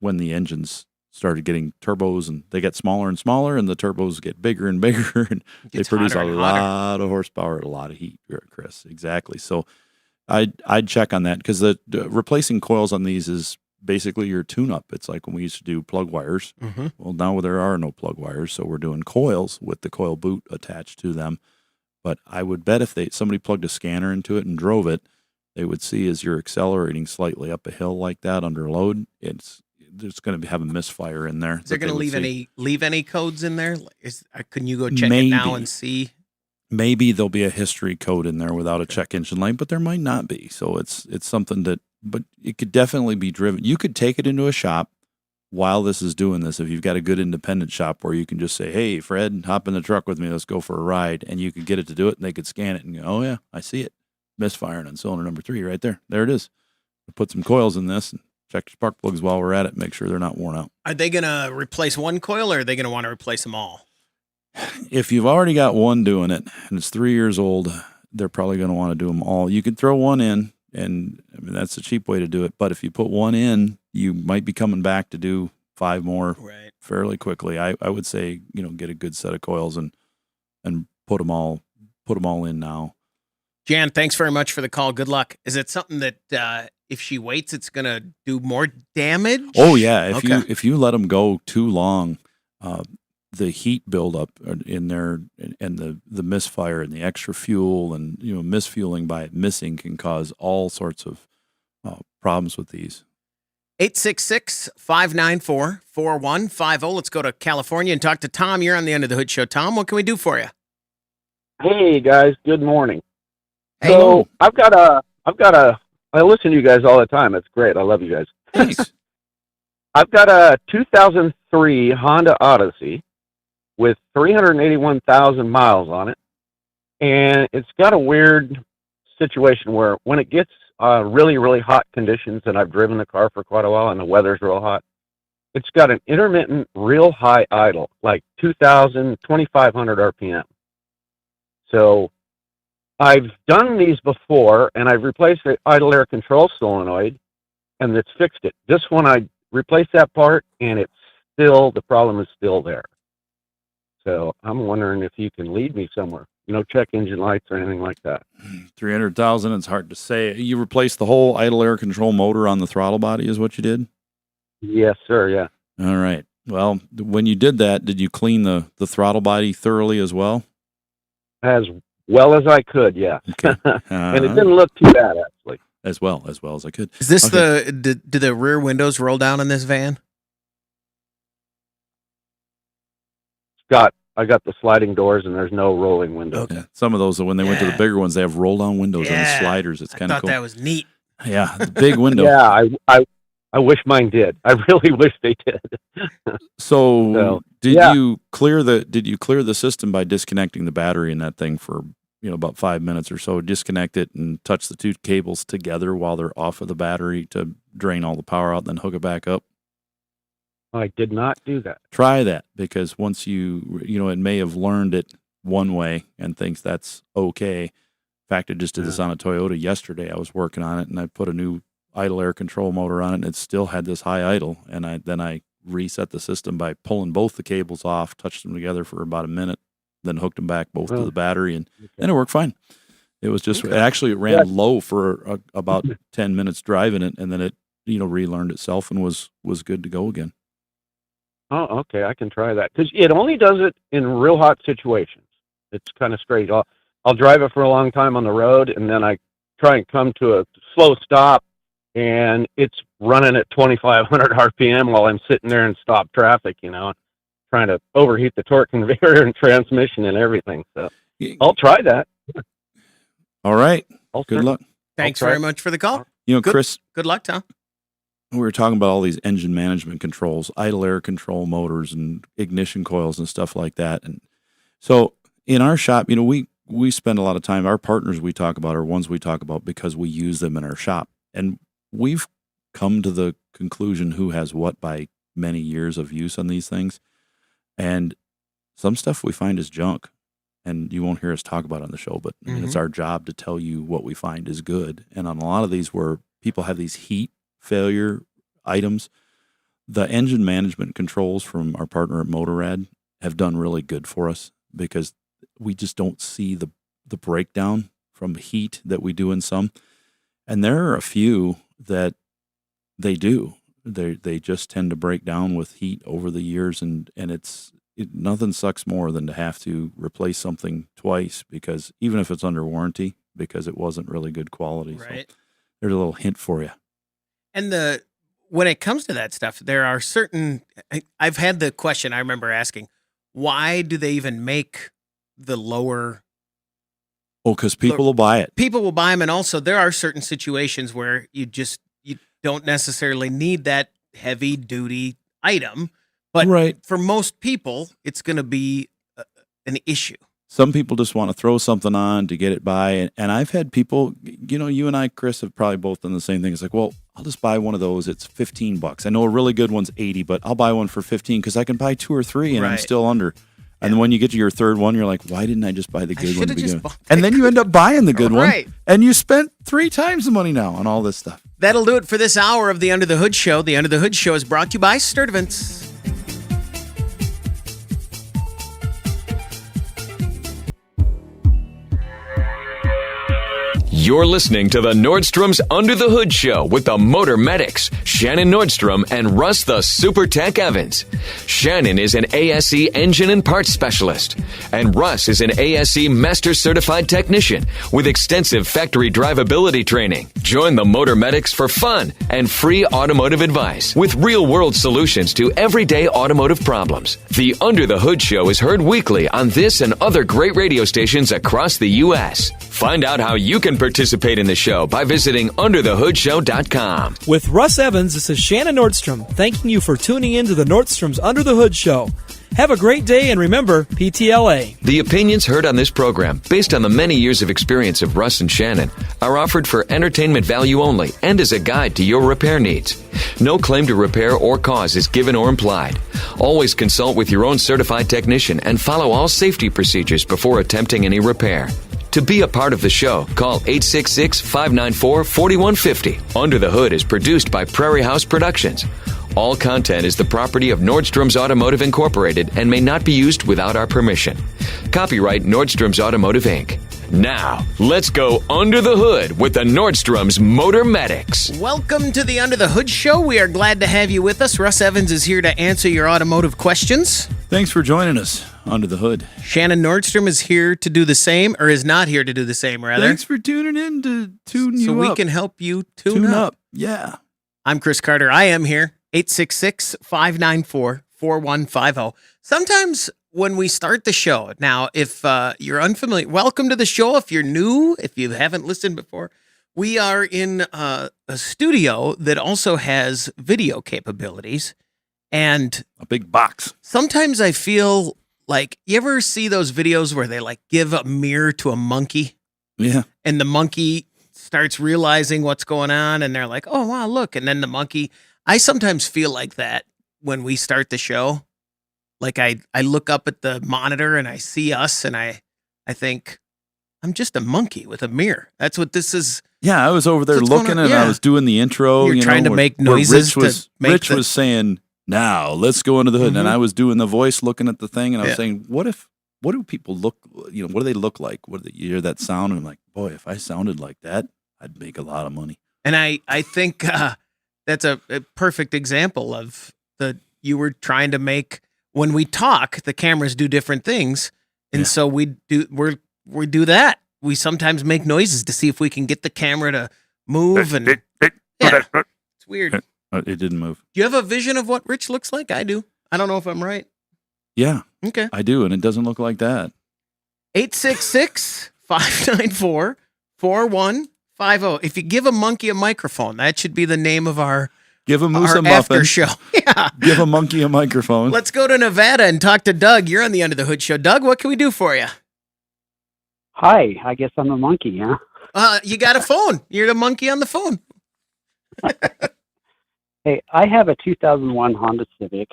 engines started getting turbos, and they get smaller and smaller, and the turbos get bigger and bigger, and they produce a lot of horsepower, a lot of heat, Chris. Exactly. So I'd check on that, because the replacing coils on these is basically your tune-up. It's like when we used to do plug wires. Well, now there are no plug wires, so we're doing coils with the coil boot attached to them. But I would bet if somebody plugged a scanner into it and drove it, they would see as you're accelerating slightly up a hill like that under load, there's going to have a misfire in there. Is there going to leave any codes in there? Can you go check it now and see? Maybe there'll be a history code in there without a check engine light, but there might not be. So it's something but it could definitely be driven. You could take it into a shop while this is doing this. If you've got a good independent shop where you can just say, "Hey, Fred, hop in the truck with me. Let's go for a ride," and you could get it to do it, and they could scan it and go, "Oh yeah, I see it. Misfiring on cylinder number 3 right there. There it is." Put some coils in this and check your spark plugs while we're at it. Make sure they're not worn out. Are they going to replace one coil, or are they going to want to replace them all? If you've already got one doing it and it's 3 years old, they're probably going to want to do them all. You could throw one in, and I mean, that's a cheap way to do it. But if you put one in, you might be coming back to do 5 more fairly quickly. I would say, get a good set of coils and put them all in now. Jan, thanks very much for the call. Good luck. Is it something that if she waits, it's going to do more damage? Oh yeah, if you let them go too long, the heat buildup in there and the misfire and the extra fuel and misfueling by it missing can cause all sorts of problems with these. 866-594-4150. Let's go to California and talk to Tom. You're on the Under the Hood Show. Tom, what can we do for you? Hey guys, good morning. Hey. So I listen to you guys all the time. It's great. I love you guys. Thanks. I've got a 2003 Honda Odyssey with 381,000 miles on it. And it's got a weird situation where when it gets really, really hot conditions, and I've driven the car for quite a while and the weather's real hot, it's got an intermittent, real high idle, like 2,500 RPM. So I've done these before, and I've replaced the idle air control solenoid, and it's fixed it. This one, I replaced that part, and it the problem is still there. So I'm wondering if you can lead me somewhere. Check engine lights or anything like that. 300,000. It's hard to say. You replaced the whole idle air control motor on the throttle body, is what you did? Yes, sir. Yeah. All right. Well, when you did that, did you clean the throttle body thoroughly as well? As well as I could, yeah. Okay. And it didn't look too bad, actually. As well as I could. Is this do the rear windows roll down in this van? I got the sliding doors, and there's no rolling windows. Okay. Yeah, some of those, when they went to the bigger ones, they have roll-down windows and sliders. It's kind of cool. I thought that was neat. Yeah, the big window. Yeah, I wish mine did. I really wish they did. Did you clear the system by disconnecting the battery in that thing for about 5 minutes or so? Disconnect it and touch the two cables together while they're off of the battery to drain all the power out, then hook it back up? I did not do that. Try that, because once it may have learned it one way and thinks that's okay. In fact, I just did this on a Toyota yesterday. I was working on it, and I put a new idle air control motor on it, and it still had this high idle. And I reset the system by pulling both the cables off, touched them together for about a minute, then hooked them back both to the battery, and then it worked fine. It was just it ran low for about 10 minutes driving it, and then it relearned itself and was good to go again. Oh, okay. I can try that, because it only does it in real hot situations. It's kind of strange. I'll drive it for a long time on the road, and then I try and come to a slow stop, and it's running at 2,500 RPM while I'm sitting there in stop traffic, trying to overheat the torque conveyor and transmission and everything. So I'll try that. All right. Good luck. Thanks very much for the call. Chris. Good luck, Tom. We were talking about all these engine management controls, idle air control motors and ignition coils and stuff like that. And so in our shop, we spend a lot of time, our partners we talk about are ones we talk about because we use them in our shop. And we've come to the conclusion who has what by many years of use on these things. And some stuff we find is junk. And you won't hear us talk about it on the show, but it's our job to tell you what we find is good. And on a lot of these where people have these heat failure items, the engine management controls from our partner at Motorrad have done really good for us, because we just don't see the breakdown from heat that we do in some. And there are a few that they do. They just tend to break down with heat over the years, and nothing sucks more than to have to replace something twice, because even if it's under warranty, because it wasn't really good quality. Right. So there's a little hint for you. And when it comes to that stuff, there are certain, I've had the question I remember asking, why do they even make the lower? Oh, because people will buy it. People will buy them. And also there are certain situations where you don't necessarily need that heavy duty item, but for most people, it's going to be an issue. Some people just want to throw something on to get it by. And I've had people, you and I, Chris, have probably both done the same thing. It's like, well, I'll just buy one of those. It's $15. I know a really good one's $80, but I'll buy one for $15 because I can buy 2 or 3 and I'm still under. And then when you get to your third one, you're like, why didn't I just buy the good one to begin with? And then you end up buying the good one. And you spent 3 times the money now on all this stuff. That'll do it for this hour of the Under the Hood Show. The Under the Hood Show is brought to you by Sturtevants. You're listening to the Nordstrom's Under the Hood Show with the Motor Medics, Shannon Nordstrom and Russ the Super Tech Evans. Shannon is an ASE engine and parts specialist, and Russ is an ASE Master Certified Technician with extensive factory drivability training. Join the Motor Medics for fun and free automotive advice with real-world solutions to everyday automotive problems. The Under the Hood Show is heard weekly on this and other great radio stations across the U.S. Find out how you can participate in the show by visiting underthehoodshow.com. With Russ Evans, this is Shannon Nordstrom, thanking you for tuning in to the Nordstrom's Under the Hood Show. Have a great day, and remember, PTLA. The opinions heard on this program, based on the many years of experience of Russ and Shannon, are offered for entertainment value only and as a guide to your repair needs. No claim to repair or cause is given or implied. Always consult with your own certified technician and follow all safety procedures before attempting any repair. To be a part of the show, call 866-594-4150. Under the Hood is produced by Prairie House Productions. All content is the property of Nordstrom's Automotive Incorporated and may not be used without our permission. Copyright Nordstrom's Automotive, Inc. Now, let's go under the hood with the Nordstrom's Motor Medics. Welcome to the Under the Hood Show. We are glad to have you with us. Russ Evans is here to answer your automotive questions. Thanks for joining us under the hood. Shannon Nordstrom is here to do the same, or is not here to do the same, rather. Thanks for tuning in to tune you up. So we can help you tune up. Yeah. I'm Chris Carter. I am here. 866-594-4150. Sometimes when we start the show, now, if you're unfamiliar, welcome to the show. If you're new, if you haven't listened before, we are in a studio that also has video capabilities and a big box. Sometimes I feel like, you ever see those videos where they like give a mirror to a monkey? Yeah. And the monkey starts realizing what's going on and they're like, oh, wow, look. And then the monkey, I sometimes feel like that when we start the show. Like I look up at the monitor and I see us and I think I'm just a monkey with a mirror. That's what this is. Yeah, I was over there looking and I was doing the intro. You're trying to make noises. Rich was saying, now let's go under the hood. Mm-hmm. And I was doing the voice looking at the thing and I was saying, what do people look, what do they look like? You hear that sound? And I'm like, boy, if I sounded like that, I'd make a lot of money. And I think that's a perfect example of you were trying to make, when we talk, the cameras do different things. And so we do that. We sometimes make noises to see if we can get the camera to move. And it's weird. It didn't move. Do you have a vision of what Rich looks like? I do. I don't know if I'm right. Yeah. Okay. I do. And it doesn't look like that. 866-594-4150. If you give a monkey a microphone, that should be the name of our Give a moose a after muffin. show. Yeah. Give a monkey a microphone. Let's go to Nevada and talk to Doug. You're on the Under the Hood Show. Doug, what can we do for you? Hi, I guess I'm a monkey, huh? You got a phone. You're the monkey on the phone. Hey, I have a 2001 Honda Civic,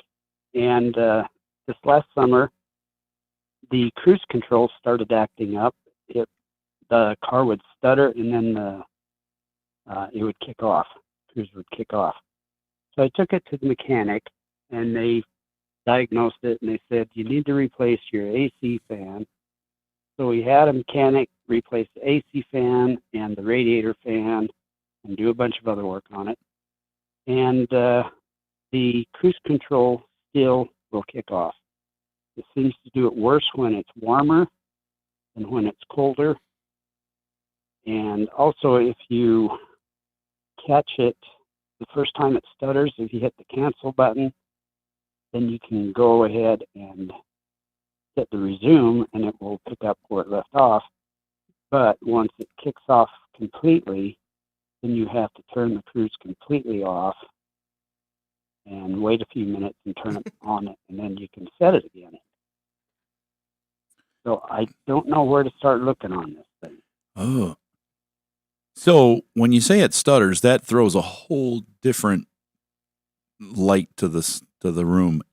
and this last summer, the cruise control started acting up. The car would stutter, and then it would kick off. Cruise would kick off. So I took it to the mechanic, and they diagnosed it, and they said, you need to replace your AC fan. So we had a mechanic replace the AC fan and the radiator fan and do a bunch of other work on it. And the cruise control still will kick off. It seems to do it worse when it's warmer than when it's colder. And also, if you catch it the first time it stutters, if you hit the cancel button, then you can go ahead and hit the resume and it will pick up where it left off. But once it kicks off completely, then you have to turn the cruise completely off and wait a few minutes and turn it on, and then you can set it again. So I don't know where to start looking on this thing. Oh. So when you say it stutters, that throws a whole different light to the room.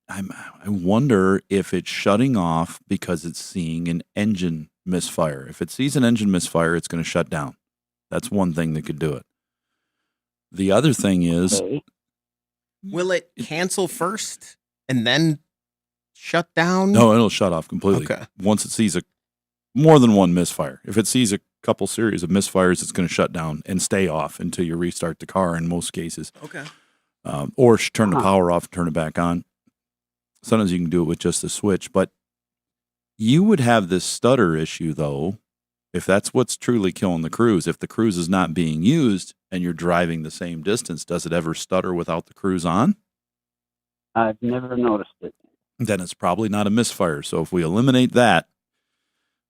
I wonder if it's shutting off because it's seeing an engine misfire. If it sees an engine misfire, it's going to shut down. That's one thing that could do it. The other thing is, will it cancel first and then shut down? No, it'll shut off completely. Okay. Once it sees more than one misfire. If it sees a couple series of misfires, it's going to shut down and stay off until you restart the car in most cases. Okay. Or turn the power off and turn it back on. Sometimes you can do it with just a switch, but you would have this stutter issue, though, if that's what's truly killing the cruise. If the cruise is not being used and you're driving the same distance, does it ever stutter without the cruise on? I've never noticed it. Then it's probably not a misfire. So if we eliminate that,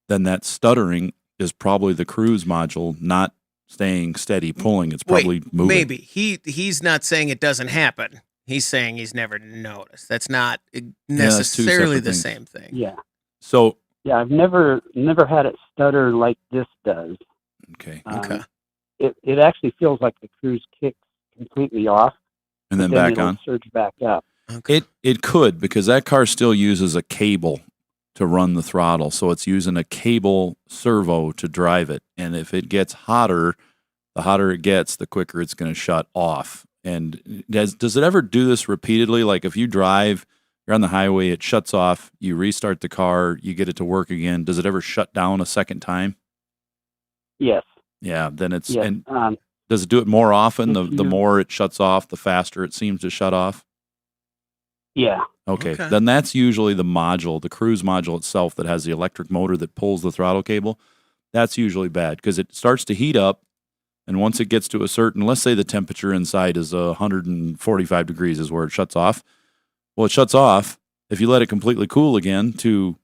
then that stuttering is probably the cruise module not staying steady, pulling. It's probably moving. Maybe. He's not saying it doesn't happen. He's saying he's never noticed. That's not necessarily the same thing. Yeah. So yeah, I've never had it stutter like this does. Okay. It actually feels like the cruise kicks completely off, and then back it'll on. surge back up. Okay. It could, because that car still uses a cable to run the throttle, so it's using a cable servo to drive it. And if it gets hotter, the hotter it gets, the quicker it's going to shut off. And does it ever do this repeatedly? Like if you drive, you're on the highway, it shuts off, you restart the car, you get it to work again. Does it ever shut down a second time? Yes. Yeah, then it's Yes. and does it do it more often? If The you- more it shuts off, the faster it seems to shut off. Yeah. Okay. Okay. Then that's usually the module, the cruise module itself that has the electric motor that pulls the throttle cable. That's usually bad because it starts to heat up. And once it gets to a certain, let's say the temperature inside is 145 degrees is where it shuts off. Well, it shuts off. If you let it completely cool again to,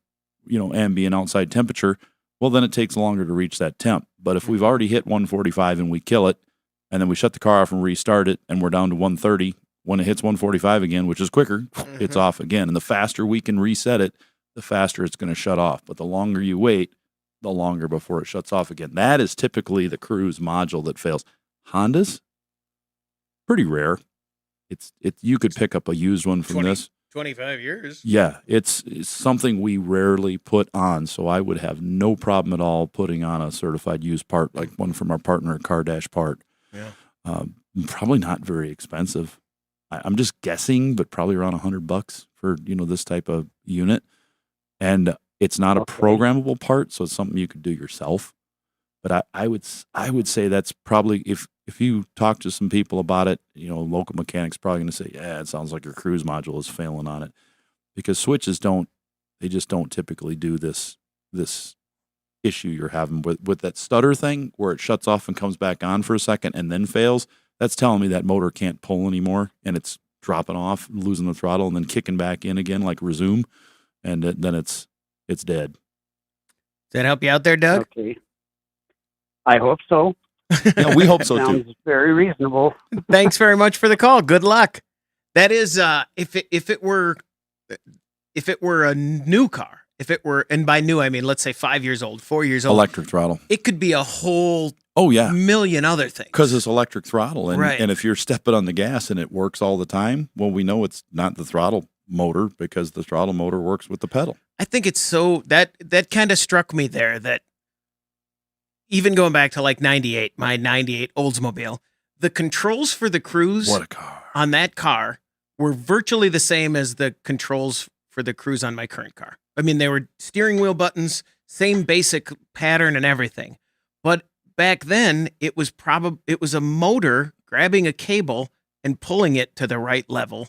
ambient outside temperature, well, then it takes longer to reach that temp. But if we've already hit 145 and we kill it, and then we shut the car off and restart it, and we're down to 130, when it hits 145 again, which is quicker, it's off again. And the faster we can reset it, the faster it's going to shut off. But the longer you wait, the longer before it shuts off again. That is typically the cruise module that fails. Honda's pretty rare. You could pick up a used one from 25 years. Yeah, it's something we rarely put on, so I would have no problem at all putting on a certified used part like one from our partner at Car Dash Part. Yeah. Probably not very expensive. I'm just guessing, but probably around $100 for this type of unit. And it's not a programmable part, so it's something you could do yourself. But I would say that's probably if you talk to some people about it, local mechanics probably going to say, yeah, it sounds like your cruise module is failing on it, because switches just don't typically do this issue you're having with that stutter thing where it shuts off and comes back on for a second and then fails. That's telling me that motor can't pull anymore and it's dropping off, losing the throttle, and then kicking back in again like resume, and then it's dead. Does that help you out there, Doug? Okay. I hope so. Yeah, we hope so Sounds too. very reasonable. Thanks very much for the call. Good luck. That is, if it were a new car, and by new I mean let's say 5 years old, 4 years old, Electric throttle. it could be a whole million other things. Because it's electric throttle, and Right. and if you're stepping on the gas and it works all the time, well, we know it's not the throttle motor because the throttle motor works with the pedal. I think it's so that kind of struck me there that even going back to like 98, my 98 Oldsmobile, the controls for the cruise What a car! on that car were virtually the same as the controls for the cruise on my current car. I mean, they were steering wheel buttons, same basic pattern and everything. But back then, it was a motor grabbing a cable and pulling it to the right level.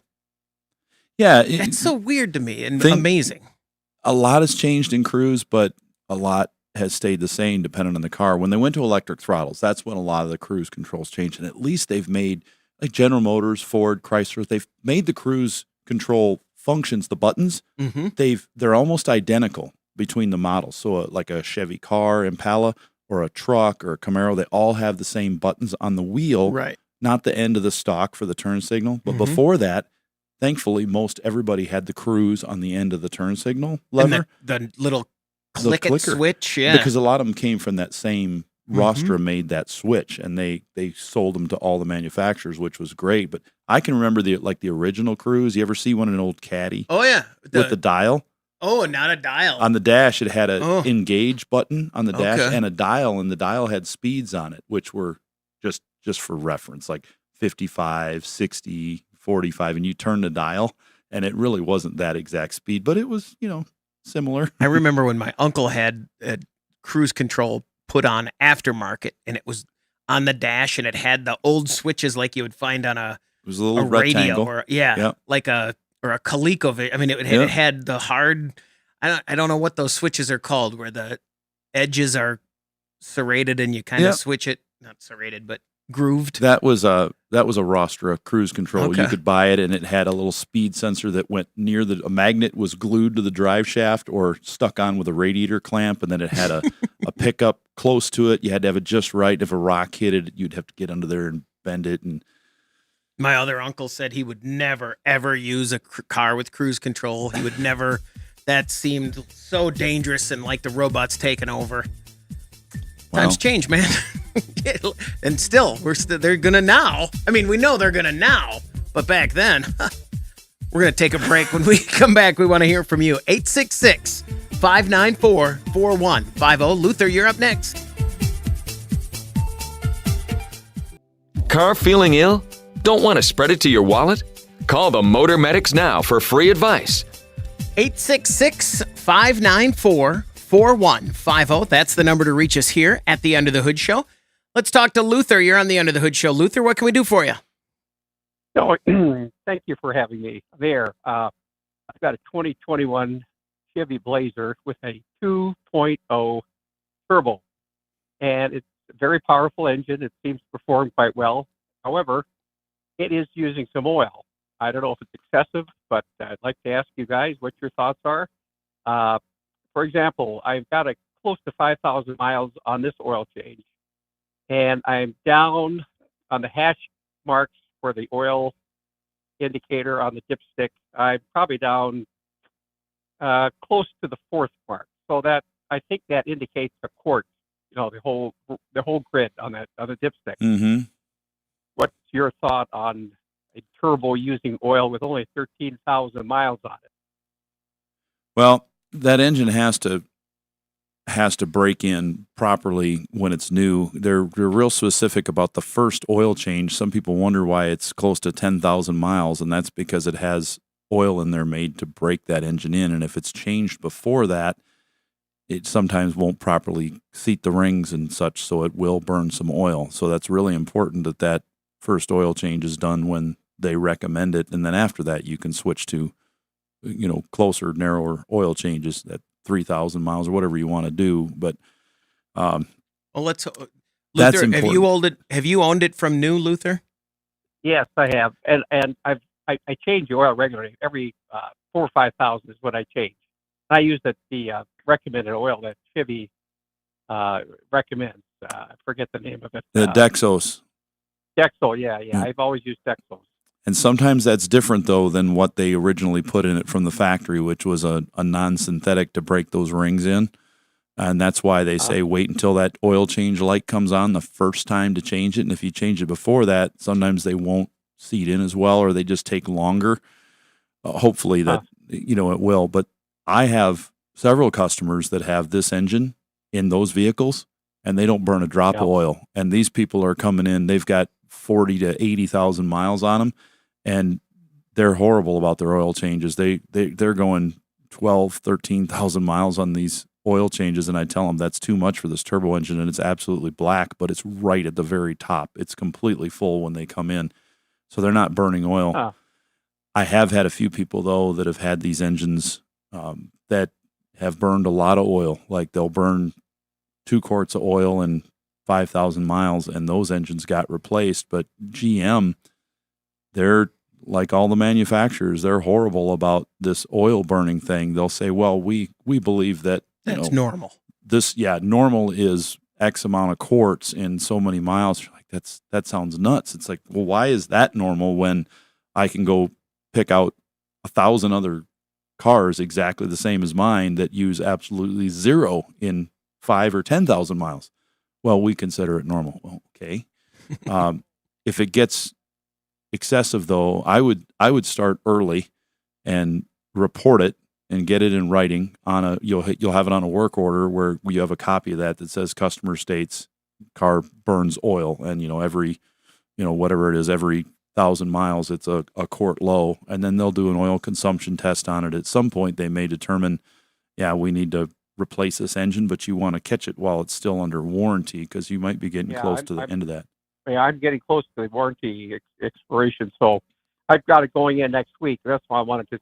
Yeah, That's so weird to me and Think- amazing. a lot has changed in cruise, but a lot has stayed the same depending on the car. When they went to electric throttles, that's when a lot of the cruise controls changed. And at least they've made, like General Motors, Ford, Chrysler, they've made the cruise control functions, the buttons, they're almost identical between the models. So like a Chevy car, Impala, or a truck or a Camaro, they all have the same buttons on the wheel, Right. not the end of the stalk for the turn signal. But before that, thankfully, most everybody had the cruise on the end of the turn signal lever. And the little The click it clicker. switch. Yeah. Because a lot of them came from that same Rostra made that switch, and they sold them to all the manufacturers, which was great. But I can remember the original cruise. You ever see one in an old Caddy Oh, yeah. with the dial? Oh, not a dial. On the dash, it had a Oh. engage button on the dash Okay. and a dial, and the dial had speeds on it, which were just for reference, like 55, 60, 45, and you turn the dial, and it really wasn't that exact speed, but it was, similar. I remember when my uncle had cruise control put on aftermarket, and it was on the dash, and it had the old switches like you would find on a It was a little radio rectangle. or Yep. like a Coleco. I mean, it Yep. had the hard. I don't know what those switches are called, where the edges are serrated and you kind of Yep. switch it. Not serrated, but grooved. That was a Rostra cruise control. Okay. You could buy it, and it had a little speed sensor that went near a magnet was glued to the drive shaft or stuck on with a radiator clamp, and then it had a pickup close to it. You had to have it just right. If a rock hit it, you'd have to get under there and bend it. And My other uncle said he would never, ever use a car with cruise control. He would never. That seemed so dangerous and like the robots taking over. Times change, man. And still, they're going to now. I mean, we know they're going to now, but back then, we're going to take a break. When we come back, we want to hear from you. 866-594-4150. Luther, you're up next. Car feeling ill? Don't want to spread it to your wallet? Call the Motor Medics now for free advice. 866-594-4150. That's the number to reach us here at the Under the Hood Show. Let's talk to Luther. You're on the Under the Hood Show. Luther, what can we do for you? So, thank you for having me there. I've got a 2021 Chevy Blazer with a 2.0 turbo, and it's a very powerful engine. It seems to perform quite well. However, it is using some oil. I don't know if it's excessive, but I'd like to ask you guys what your thoughts are. For example, I've got close to 5,000 miles on this oil change, and I'm down on the hash marks for the oil indicator on the dipstick. I'm probably down close to the fourth mark. So that, I think that indicates a quart, the whole grid on the dipstick. Mm-hmm. What's your thought on a turbo using oil with only 13,000 miles on it? Well, that engine has to break in properly when it's new. They're real specific about the first oil change. Some people wonder why it's close to 10,000 miles, and that's because it has oil in there made to break that engine in. And if it's changed before that, it sometimes won't properly seat the rings and such, so it will burn some oil. So that's really important that first oil change is done when they recommend it, and then after that you can switch to closer, narrower oil changes at 3,000 miles or whatever you want to do. But well, let's that's Luther, important. have you owned it from new, Luther? Yes, I have, and I change the oil regularly. Every 4,000 or 5,000 is what I change. I use the recommended oil that Chevy recommends. I forget the name of it. The Dexos. Dexo, yeah. I've always used Dexos. And sometimes that's different, though, than what they originally put in it from the factory, which was a non-synthetic to break those rings in. And that's why they say wait until that oil change light comes on the first time to change it. And if you change it before that, sometimes they won't seat in as well, or they just take longer. Hopefully that, it will. But I have several customers that have this engine in those vehicles, and they don't burn a drop of oil. And these people are coming in, they've got 40 to 80,000 miles on them, and they're horrible about their oil changes. They're going 12, 13,000 miles on these oil changes, and I tell them that's too much for this turbo engine, and it's absolutely black, but it's right at the very top. It's completely full when they come in, so they're not burning oil. I have had a few people, though, that have had these engines that have burned a lot of oil. Like they'll burn 2 quarts of oil and 5,000 miles, and those engines got replaced. But GM, they're like all the manufacturers, they're horrible about this oil burning thing. They'll say, well, we believe that that's normal. Normal is X amount of quarts in so many miles. You're like, that sounds nuts. It's like, well, why is that normal when I can go pick out 1,000 other cars exactly the same as mine that use absolutely zero in 5 or 10,000 miles? Well, we consider it normal. Well, okay. If it gets excessive, though, I would start early and report it and get it in writing on you'll have it on a work order where you have a copy of that says customer states car burns oil, and every whatever it is, every 1,000 miles it's a quart low, and then they'll do an oil consumption test on it. At some point they may determine, we need to replace this engine, but you want to catch it while it's still under warranty, because you might be getting close to the end of that. I'm getting close to the warranty expiration, so I've got it going in next week. That's why I wanted to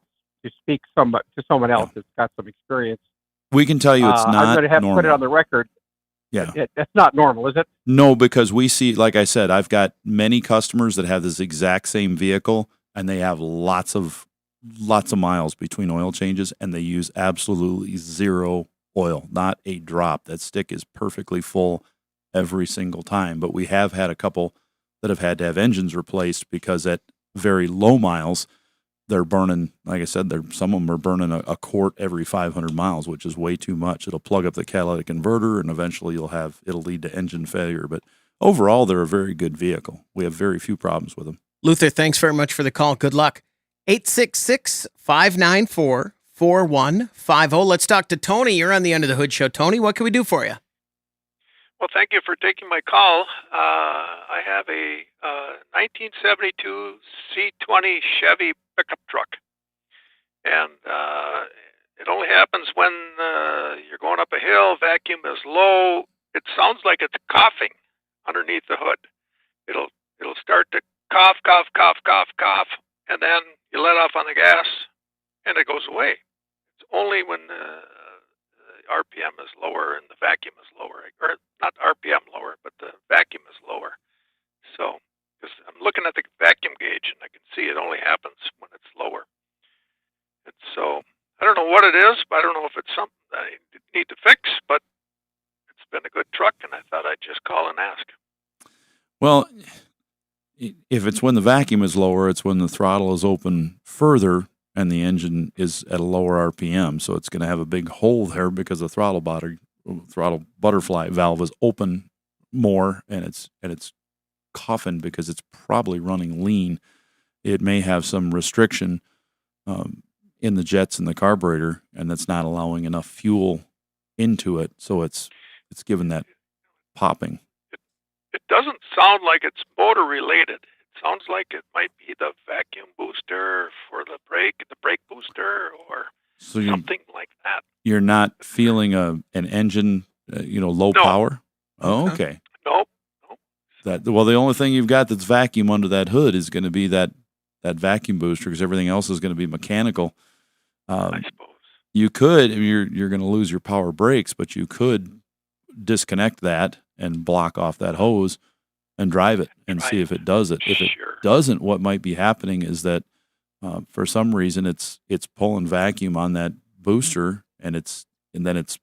speak to someone else that's got some experience. We can tell you it's not normal. I'm going to have to put it on the record. Yeah. That's not normal, is it? No, because we see, like I said, I've got many customers that have this exact same vehicle, and they have lots of miles between oil changes, and they use absolutely zero oil, not a drop. That stick is perfectly full every single time. But we have had a couple that have had to have engines replaced because at very low miles, they're burning, like I said, some of them are burning a quart every 500 miles, which is way too much. It'll plug up the catalytic converter, and eventually it'll lead to engine failure. But overall, they're a very good vehicle. We have very few problems with them. Luther, thanks very much for the call. Good luck. 866-594-4150. Let's talk to Tony. You're on the Under the Hood Show. Tony, what can we do for you? Well, thank you for taking my call. I have a 1972 C20 Chevy pickup truck, and it only happens when you're going up a hill, vacuum is low. It sounds like it's coughing underneath the hood. It'll start to cough, cough, cough, cough, cough, and then you let off on the gas, and it goes away. It's only when RPM is lower and the vacuum is lower, or not RPM lower, but the vacuum is lower. So, because I'm looking at the vacuum gauge and I can see it only happens when it's lower. And so, I don't know what it is, but I don't know if it's something that I need to fix, but it's been a good truck, and I thought I'd just call and ask. Well, if it's when the vacuum is lower, it's when the throttle is open further and the engine is at a lower RPM. So it's going to have a big hole there because the throttle butterfly valve is open more, and it's coughing because it's probably running lean. It may have some restriction in the jets and the carburetor, and that's not allowing enough fuel into it. So it's giving that popping. It doesn't sound like it's motor related. It sounds like it might be the vacuum booster for the brake booster, or something like that. You're not feeling an engine, low power? Oh, okay. Nope. Well, the only thing you've got that's vacuum under that hood is going to be that vacuum booster, because everything else is going to be mechanical. I suppose. You could, you're going to lose your power brakes, but you could disconnect that and block off that hose and drive it and see if it does it. If it doesn't, what might be happening is that for some reason it's pulling vacuum on that booster, and then it's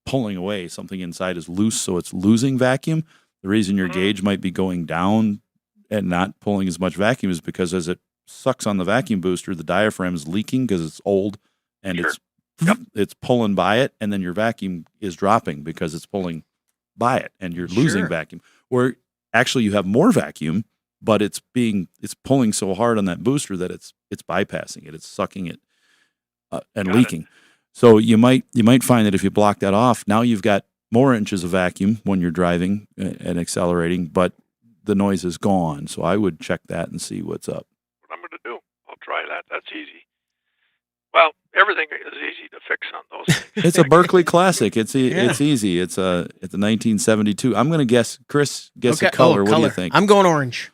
pulling away. Something inside is loose, so it's losing vacuum. The reason your gauge might be going down and not pulling as much vacuum is because as it sucks on the vacuum booster, the diaphragm is leaking because it's old, and it's pulling by it, and then your vacuum is dropping because it's pulling by it, and you're losing vacuum. Or actually you have more vacuum, but it's pulling so hard on that booster that it's bypassing it, it's sucking it and leaking. So you might find that if you block that off, now you've got more inches of vacuum when you're driving and accelerating, but the noise is gone. So I would check that and see what's up. What I'm going to do, I'll try that. That's easy. Well, everything is easy to fix on those things. It's a Berkeley classic. It's easy. It's a 1972. I'm going to guess. Chris, a color. What do you think? I'm going orange.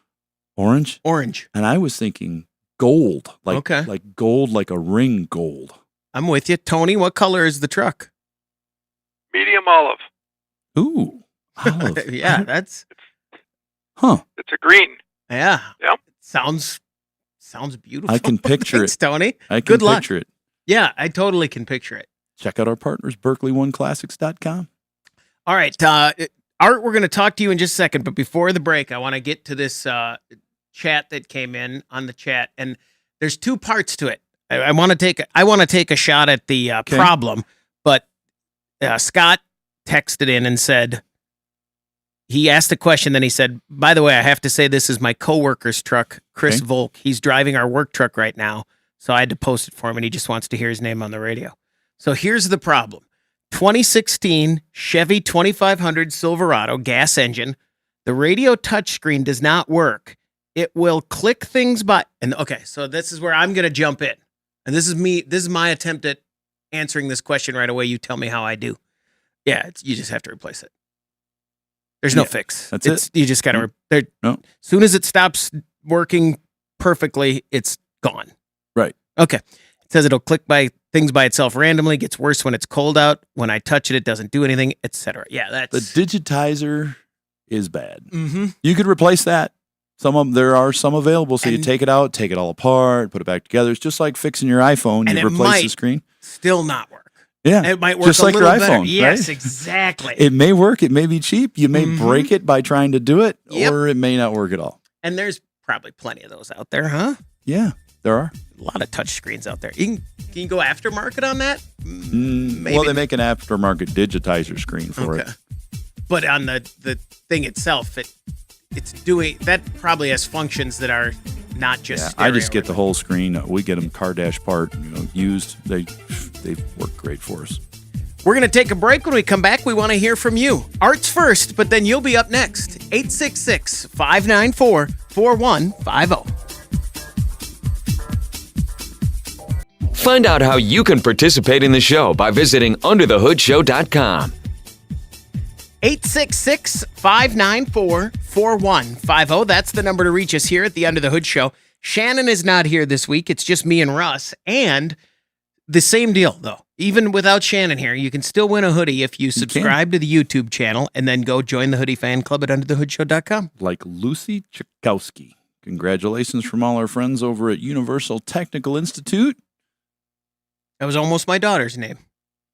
Orange? Orange. And I was thinking gold. Like gold, like a ring gold. I'm with you. Tony, what color is the truck? Medium olive. Ooh. Olive. Yeah, that's... Huh. It's a green. Yeah. Yep. Sounds beautiful. I can picture Thanks, it. Tony. I can Good luck. picture it. Yeah, I totally can picture it. Check out our partners, BerkeleyOneClassics.com. All right. Art, we're going to talk to you in just a second, but before the break, I want to get to this chat that came in on the chat, and there's two parts to it. I want to take a shot at the problem, but Scott texted in and said, he asked a question, then he said, by the way, I have to say this is my coworker's truck, Chris Volk. He's driving our work truck right now, so I had to post it for him, and he just wants to hear his name on the radio. So here's the problem. 2016 Chevy 2500 Silverado gas engine. The radio touchscreen does not work. It will click things by... And okay, so this is where I'm going to jump in. And this is my attempt at answering this question right away. You tell me how I do. Yeah, you just have to replace it. There's no fix. That's it. You just got to... As soon as it stops working perfectly, it's gone. Right. Okay. It says it'll click by things by itself randomly, gets worse when it's cold out. When I touch it, it doesn't do anything, etc. Yeah, that's... The digitizer is bad. Mm-hmm. You could replace that. There are some available, so you take it out, take it all apart, put it back together. It's just like fixing your iPhone. You replace the screen. Still not work. Yeah. It might work just like your better. iPhone. Yes, right? exactly. It may work. It may be cheap. You may break it by trying to do it, Yep. or it may not work at all. And there's probably plenty of those out there, huh? Yeah, there are. A lot of touch screens out there. Can you go aftermarket on that? Maybe. Well, they make an aftermarket digitizer screen for it. But on the thing itself, it's doing that probably has functions that are not just stereo. I just get the whole screen. We get them car dash part, used. They work great for us. We're going to take a break. When we come back, we want to hear from you. Art's first, but then you'll be up next. 866-594-4150. Find out how you can participate in the show by visiting underthehoodshow.com. 866-594-4150. That's the number to reach us here at the Under the Hood Show. Shannon is not here this week. It's just me and Russ. And the same deal, though. Even without Shannon here, you can still win a hoodie if you subscribe to the YouTube channel and then go join the Hoodie Fan Club at underthehoodshow.com. Like Lucy Chakowski. Congratulations from all our friends over at Universal Technical Institute. That was almost my daughter's name.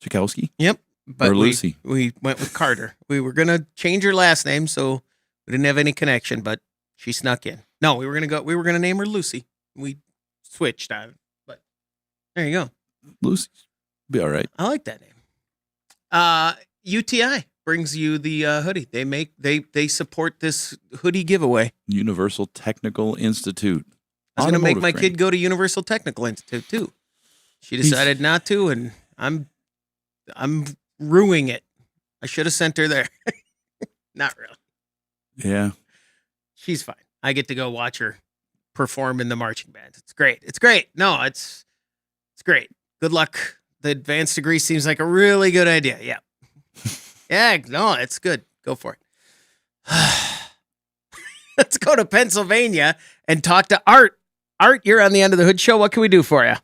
Chakowski? Yep. But or Lucy. We went with Carter. We were going to change her last name, so we didn't have any connection, but she snuck in. No, we were going to name her Lucy. We switched on it, but there you go. Lucy. Be all right. I like that name. UTI brings you the hoodie. They support this hoodie giveaway. Universal Technical Institute. I was going to make my kid go to Universal Technical Institute too. She decided not to, and I'm ruining it. I should have sent her there. Not really. Yeah. She's fine. I get to go watch her perform in the marching band. It's great. It's great. No, it's great. Good luck. The advanced degree seems like a really good idea. Yeah. Yeah, no, it's good. Go for it. Let's go to Pennsylvania and talk to Art. Art, you're on the Under the Hood Show. What can we do for you?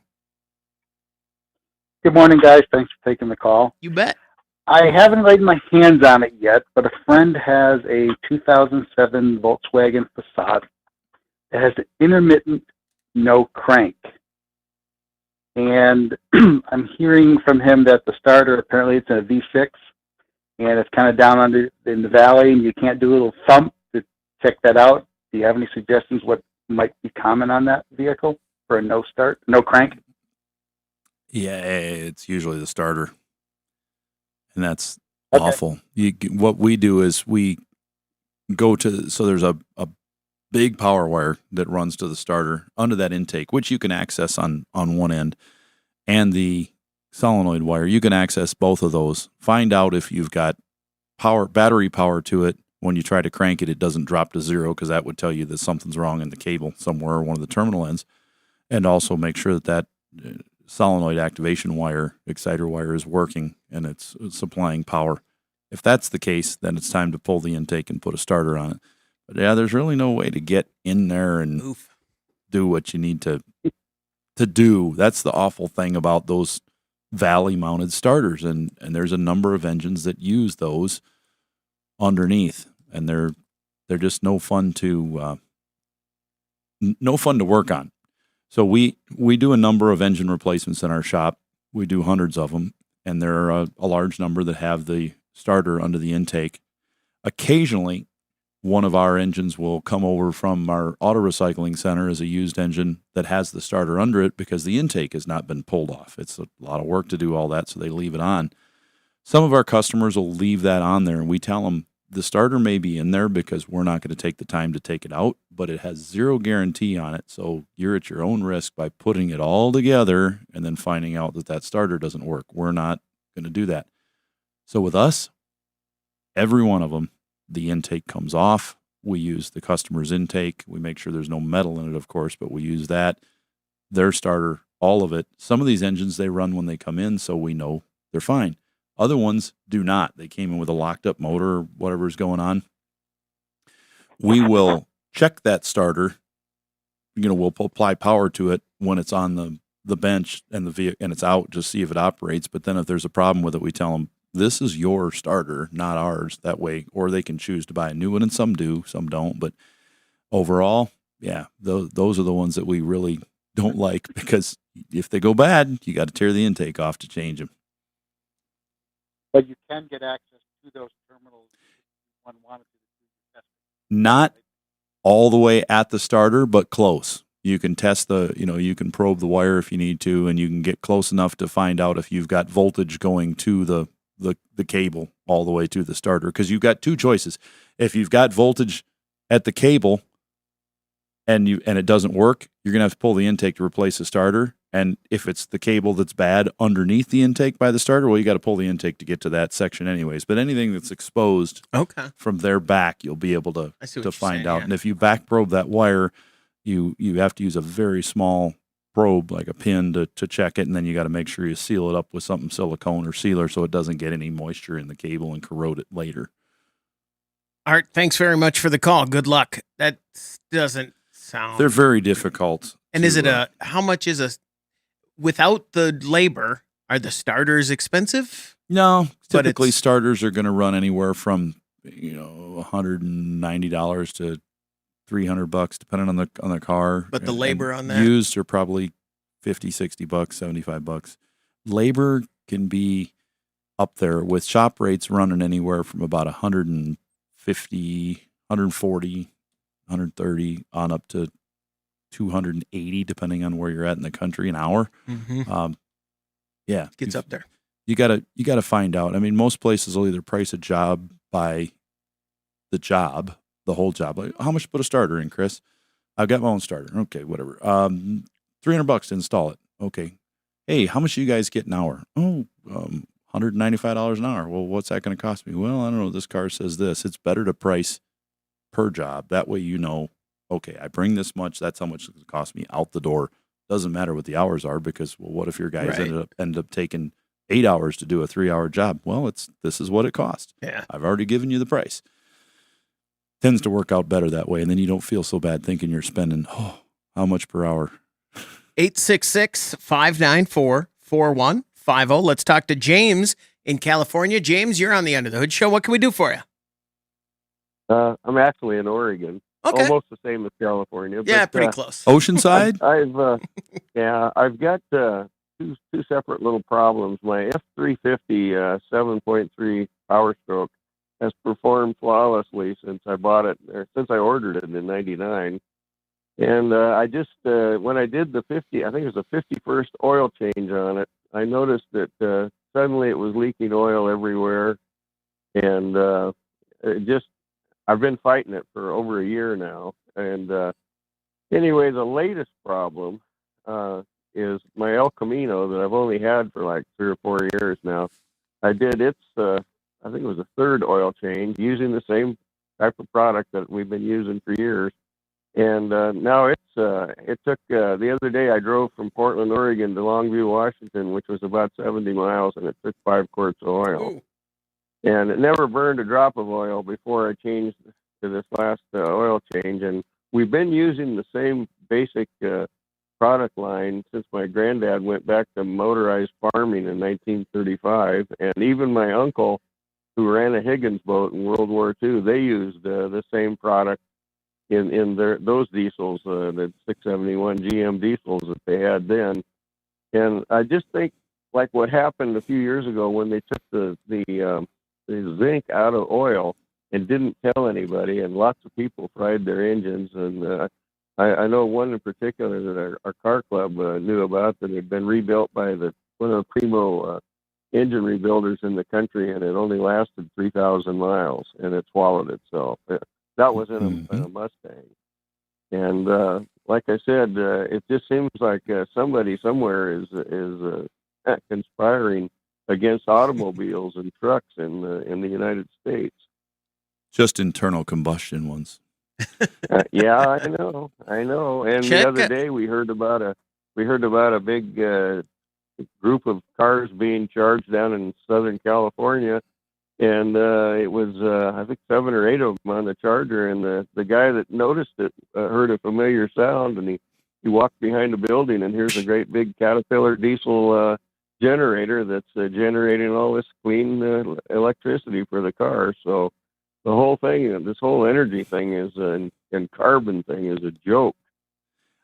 Good morning, guys. Thanks for taking the call. You bet. I haven't laid my hands on it yet, but a friend has a 2007 Volkswagen Passat that has an intermittent no crank. And I'm hearing from him that the starter, apparently it's in a V6, and it's kind of down under in the valley, and you can't do a little thump to check that out. Do you have any suggestions what might be common on that vehicle for a no crank? Yeah, it's usually the starter. And that's awful. What we do is we go to, so there's a big power wire that runs to the starter under that intake, which you can access on one end, and the solenoid wire. You can access both of those. Find out if you've got battery power to it. When you try to crank it, it doesn't drop to zero, because that would tell you that something's wrong in the cable somewhere or one of the terminal ends. And also make sure that solenoid activation wire, exciter wire, is working and it's supplying power. If that's the case, then it's time to pull the intake and put a starter on it. But yeah, there's really no way to get in there and do what you need to do. That's the awful thing about those valley mounted starters. And there's a number of engines that use those underneath, and they're just no fun to work on. So we do a number of engine replacements in our shop. We do hundreds of them, and there are a large number that have the starter under the intake. Occasionally, one of our engines will come over from our auto recycling center as a used engine that has the starter under it because the intake has not been pulled off. It's a lot of work to do all that, so they leave it on. Some of our customers will leave that on there, and we tell them the starter may be in there because we're not going to take the time to take it out, but it has zero guarantee on it, so you're at your own risk by putting it all together and then finding out that starter doesn't work. We're not going to do that. So with us, every one of them, the intake comes off. We use the customer's intake. We make sure there's no metal in it, of course, but we use that. Their starter, all of it. Some of these engines, they run when they come in, so we know they're fine. Other ones do not. They came in with a locked up motor or whatever's going on. We will check that starter. We'll apply power to it when it's on the bench and and it's out, just see if it operates. But then if there's a problem with it, we tell them, this is your starter, not ours. That way, or they can choose to buy a new one, and some do, some don't. But overall, yeah, those are the ones that we really don't like, because if they go bad, you got to tear the intake off to change them. But you can get access to those terminals if one wanted to. Not all the way at the starter, but close. You can test you can probe the wire if you need to, and you can get close enough to find out if you've got voltage going to the cable all the way to the starter, because you've got two choices. If you've got voltage at the cable and it doesn't work, you're going to have to pull the intake to replace the starter. And if it's the cable that's bad underneath the intake by the starter, well, you got to pull the intake to get to that section anyways. But anything that's exposed from their back, you'll be able to find out. And if you back probe that wire, you have to use a very small probe, like a pin, to check it. And then you got to make sure you seal it up with something silicone or sealer so it doesn't get any moisture in the cable and corrode it later. Art, thanks very much for the call. Good luck. That doesn't sound... They're very difficult. And is it how much is without the labor, are the starters expensive? No, typically starters are going to run anywhere from, $190 to $300, depending on the car. But the labor on that? Used are probably $50, $60, $75. Labor can be up there with shop rates running anywhere from about 150, 140, 130 on up to 280, depending on where you're at in the country, an hour. Gets up there. You gotta find out. I mean, most places will either price a job by the job, the whole job. Like, how much to put a starter in, Chris? I've got my own starter. Okay, whatever. $300 to install it. Okay. Hey, how much do you guys get an hour? Oh, $195 an hour. Well, what's that going to cost me? Well, I don't know. This car says this. It's better to price per job. That way, okay, I bring this much. That's how much it's going to cost me out the door. Doesn't matter what the hours are because, well, what if your guys end up taking 8 hours to do a 3-hour job? Well, this is what it costs. Yeah. I've already given you the price. Tends to work out better that way, and then you don't feel so bad thinking you're spending, how much per hour? 866-594-4150. Let's talk to James in California. James, you're on the Under the Hood Show. What can we do for you? I'm actually in Oregon. Okay. Almost the same as California. Yeah, but, pretty close. Oceanside? I've got two separate little problems. My F350 7.3 Power Stroke has performed flawlessly since I bought it, or since I ordered it in '99. And I just, when I did the 50, I think it was the 51st oil change on it, I noticed that suddenly it was leaking oil everywhere. And I've been fighting it for over a year now. And anyway, the latest problem is my El Camino that I've only had for like 3 or 4 years now. I did I think it was the 3rd oil change using the same type of product that we've been using for years. And now it took, the other day I drove from Portland, Oregon to Longview, Washington, which was about 70 miles, and it took 5 quarts of oil. Ooh. And it never burned a drop of oil before I changed to this last oil change. And we've been using the same basic product line since my granddad went back to motorized farming in 1935. And even my uncle, who ran a Higgins boat in World War II, they used the same product in those diesels, the 671 GM diesels that they had then. And I just think, like what happened a few years ago when they took the zinc out of oil and didn't tell anybody, and lots of people fried their engines. And I know one in particular that our car club knew about that had been rebuilt by one of the primo engine rebuilders in the country, and it only lasted 3,000 miles, and it swallowed itself. That was in a Mustang. And like I said, it just seems like somebody somewhere is conspiring against automobiles and trucks in the United States. Just internal combustion ones. Yeah, I know. And the other day we heard about a big group of cars being charged down in Southern California, and it was I think 7 or 8 of them on the charger, and the guy that noticed it heard a familiar sound, and he walked behind a building, and here's a great big Caterpillar diesel generator that's generating all this clean electricity for the car. So the whole thing, this whole energy thing and carbon thing is a joke.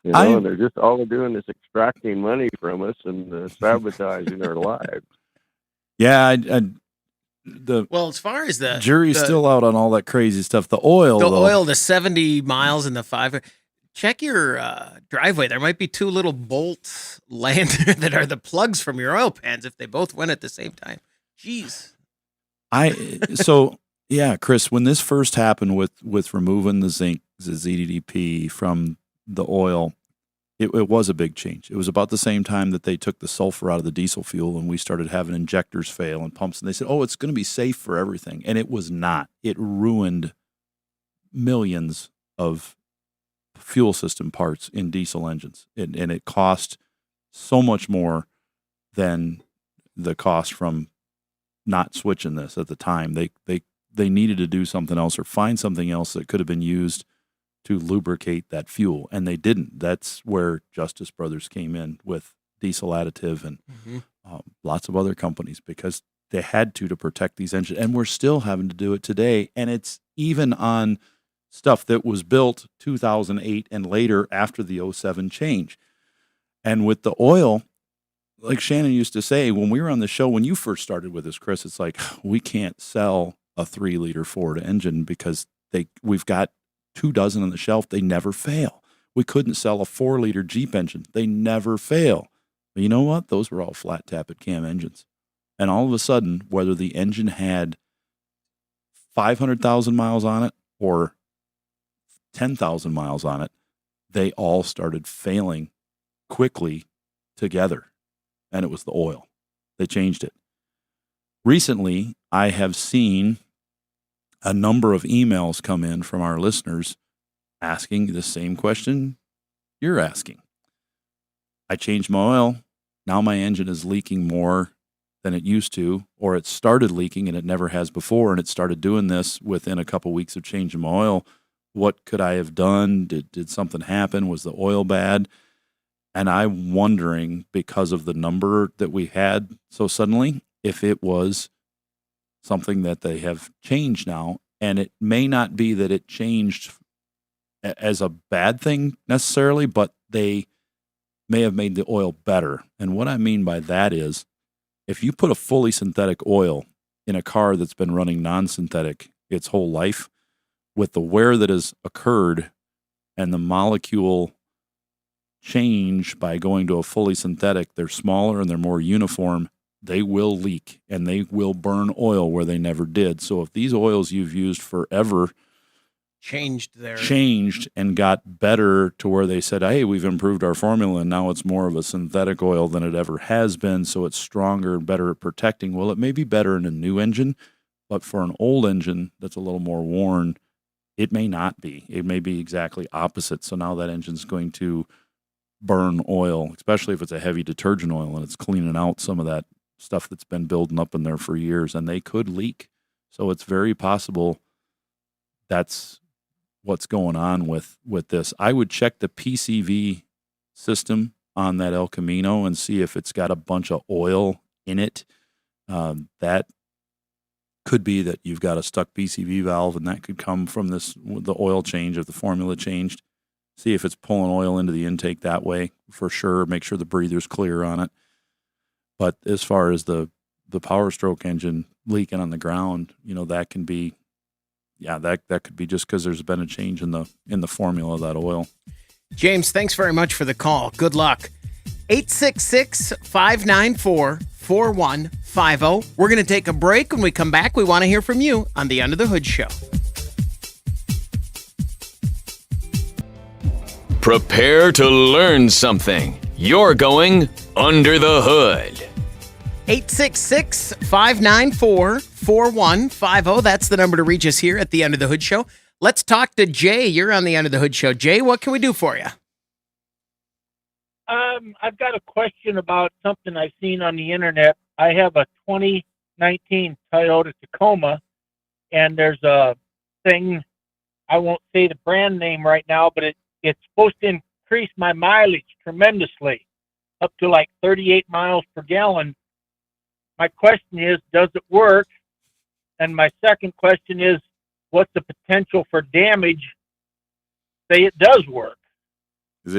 And they're just all doing is extracting money from us and sabotaging our lives. Yeah, well, as far as the jury's still out on all that crazy stuff. The oil, the 70 miles and the 5. Check your driveway. There might be 2 little bolts laying there that are the plugs from your oil pans if they both went at the same time. Jeez. Yeah, Chris, when this first happened with removing the zinc, the ZDDP from the oil, it was a big change. It was about the same time that they took the sulfur out of the diesel fuel and we started having injectors fail and pumps. And they said, oh, it's going to be safe for everything. And it was not. It ruined millions of fuel system parts in diesel engines. And it cost so much more than the cost from not switching this at the time. They needed to do something else or find something else that could have been used to lubricate that fuel, and they didn't. That's where Justice Brothers came in with Diesel Additive and lots of other companies, because they had to protect these engines, and we're still having to do it today. And it's even on stuff that was built 2008 and later after the 07 change. And with the oil, like Shannon used to say when we were on the show, when you first started with us, Chris, it's like, we can't sell a 3-liter Ford engine because we've got 24 on the shelf. They never fail. We couldn't sell a 4-liter Jeep engine. They never fail. But you know what? Those were all flat tappet cam engines. And all of a sudden, whether the engine had 500,000 miles on it or 10,000 miles on it, they all started failing quickly together. And it was the oil. They changed it. Recently, I have seen a number of emails come in from our listeners asking the same question you're asking. I changed my oil. Now my engine is leaking more than it used to, or it started leaking and it never has before, and it started doing this within a couple weeks of changing my oil. What could I have done? Did something happen? Was the oil bad? And I'm wondering, because of the number that we had so suddenly, if it was something that they have changed now. And it may not be that it changed as a bad thing necessarily, but they may have made the oil better. And what I mean by that is, if you put a fully synthetic oil in a car that's been running non-synthetic its whole life, with the wear that has occurred and the molecule change by going to a fully synthetic, they're smaller and they're more uniform, they will leak and they will burn oil where they never did. So if these oils you've used forever changed and got better to where they said, hey, we've improved our formula and now it's more of a synthetic oil than it ever has been, so it's stronger and better at protecting. Well, it may be better in a new engine, but for an old engine that's a little more worn, it may not be. It may be exactly opposite. So now that engine's going to burn oil, especially if it's a heavy detergent oil and it's cleaning out some of that stuff that's been building up in there for years, and they could leak. So it's very possible that's what's going on with this. I would check the PCV system on that El Camino and see if it's got a bunch of oil in it. That could be that you've got a stuck PCV valve, and that could come from the oil change, if the formula changed. See if it's pulling oil into the intake that way for sure. Make sure the breather's clear on it. But as far as the Power Stroke engine leaking on the ground, that can be, that could be just because there's been a change in the formula of that oil. James, thanks very much for the call. Good luck. 866-594-4150. We're going to take a break. When we come back, we want to hear from you on the Under the Hood Show. Prepare to learn something. You're going Under the Hood. 866-594-4150. That's the number to reach us here at the Under the Hood Show. Let's talk to Jay. You're on the Under the Hood Show. Jay, what can we do for you? I've got a question about something I've seen on the internet. I have a 2019 Toyota Tacoma, and there's a thing, I won't say the brand name right now, but it's supposed to increase my mileage tremendously, up to like 38 miles per gallon. My question is, does it work? And my second question is, what's the potential for damage? Say it does work. Is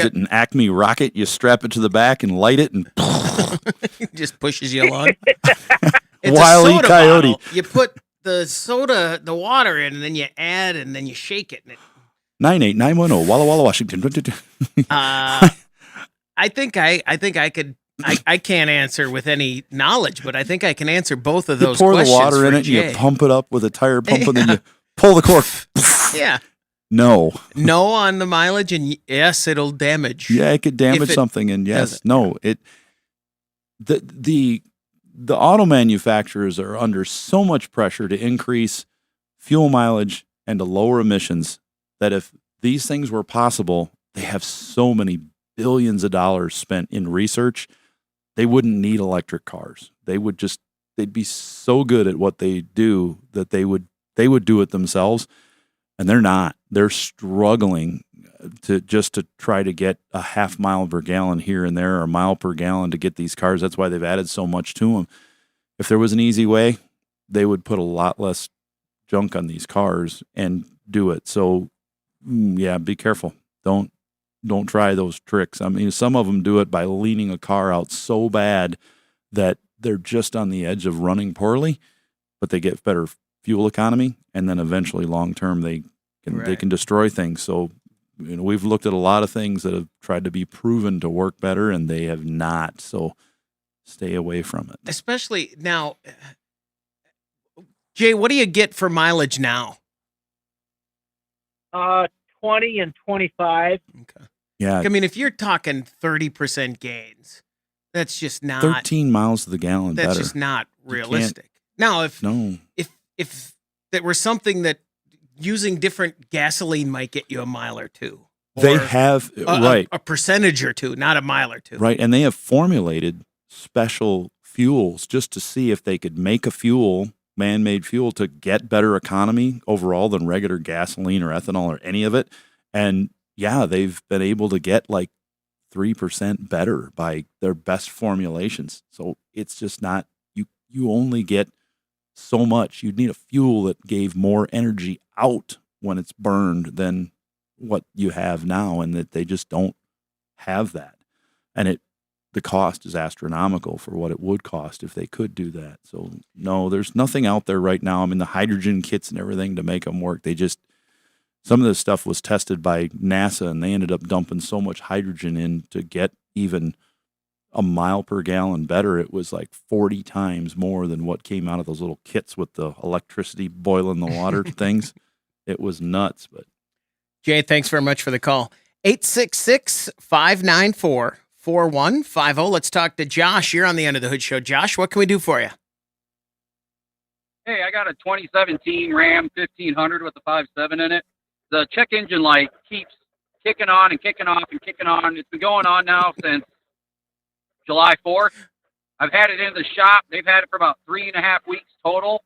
it an Acme rocket? You strap it to the back and light it, and it just pushes you along. It's Wile E. Coyote. Bottle. You put the water in, and then you add, and then you shake it. And 98910 Walla Walla, Washington. I think I could. I can't answer with any knowledge, but I think I can answer both of those. You pour the questions water in it, Jay. You pump it up with a tire pump, and then you pull the cork. Yeah. No. No on the mileage, and yes, it'll damage. Yeah, it could damage If it something, and yes, doesn't. no. The auto manufacturers are under so much pressure to increase fuel mileage and to lower emissions that if these things were possible, they have so many billions of dollars spent in research, they wouldn't need electric cars. They'd be so good at what they do that they would do it themselves, and they're not. They're struggling to try to get a half mile per gallon here and there or a mile per gallon to get these cars. That's why they've added so much to them. If there was an easy way, they would put a lot less junk on these cars and do it. So yeah, be careful. Don't try those tricks. I mean, some of them do it by leaning a car out so bad that they're just on the edge of running poorly, but they get better fuel economy, and then eventually long term they can destroy things. So we've looked at a lot of things that have tried to be proven to work better, and they have not. So stay away from it. Especially now, Jay, what do you get for mileage now? 20 and 25. Okay. Yeah. I mean, if you're talking 30% gains, that's just not 13 miles to the gallon. That's better. just not realistic. Now, if that were something that using different gasoline might get you a mile or two. They have a percentage or two, not a mile or two. Right, and they have formulated special fuels just to see if they could make a fuel, man-made fuel, to get better economy overall than regular gasoline or ethanol or any of it. And yeah, they've been able to get like 3% better by their best formulations. So it's just not, you only get so much. You'd need a fuel that gave more energy out when it's burned than what you have now, and that they just don't have that. And the cost is astronomical for what it would cost if they could do that. So no, there's nothing out there right now. I mean, the hydrogen kits and everything to make them work, some of this stuff was tested by NASA, and they ended up dumping so much hydrogen in to get even a mile per gallon better. It was like 40 times more than what came out of those little kits with the electricity boiling the water things. It was nuts. But Jay, thanks very much for the call. 866-594-4150. Let's talk to Josh. You're on the End of the Hood Show. Josh, what can we do for you? Hey, I got a 2017 Ram 1500 with a 5.7 in it. The check engine light keeps kicking on and kicking off and kicking on. It's been going on now since July 4th. I've had it in the shop. They've had it for about 3.5 weeks total.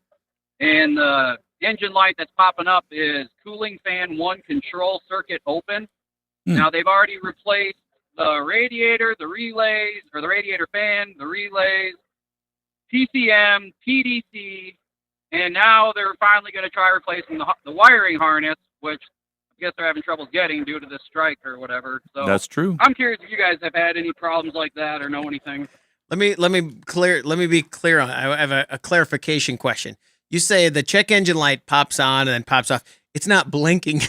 And the engine light that's popping up is cooling fan 1 control circuit open. Now, they've already replaced the radiator, the relays, or the radiator fan, the relays, PCM, PDC, and now they're finally going to try replacing the wiring harness, which I guess they're having trouble getting due to this strike or whatever. So that's true. I'm curious if you guys have had any problems like that or know anything. Let me be clear on. I have a clarification question. You say the check engine light pops on and then pops off. It's not blinking.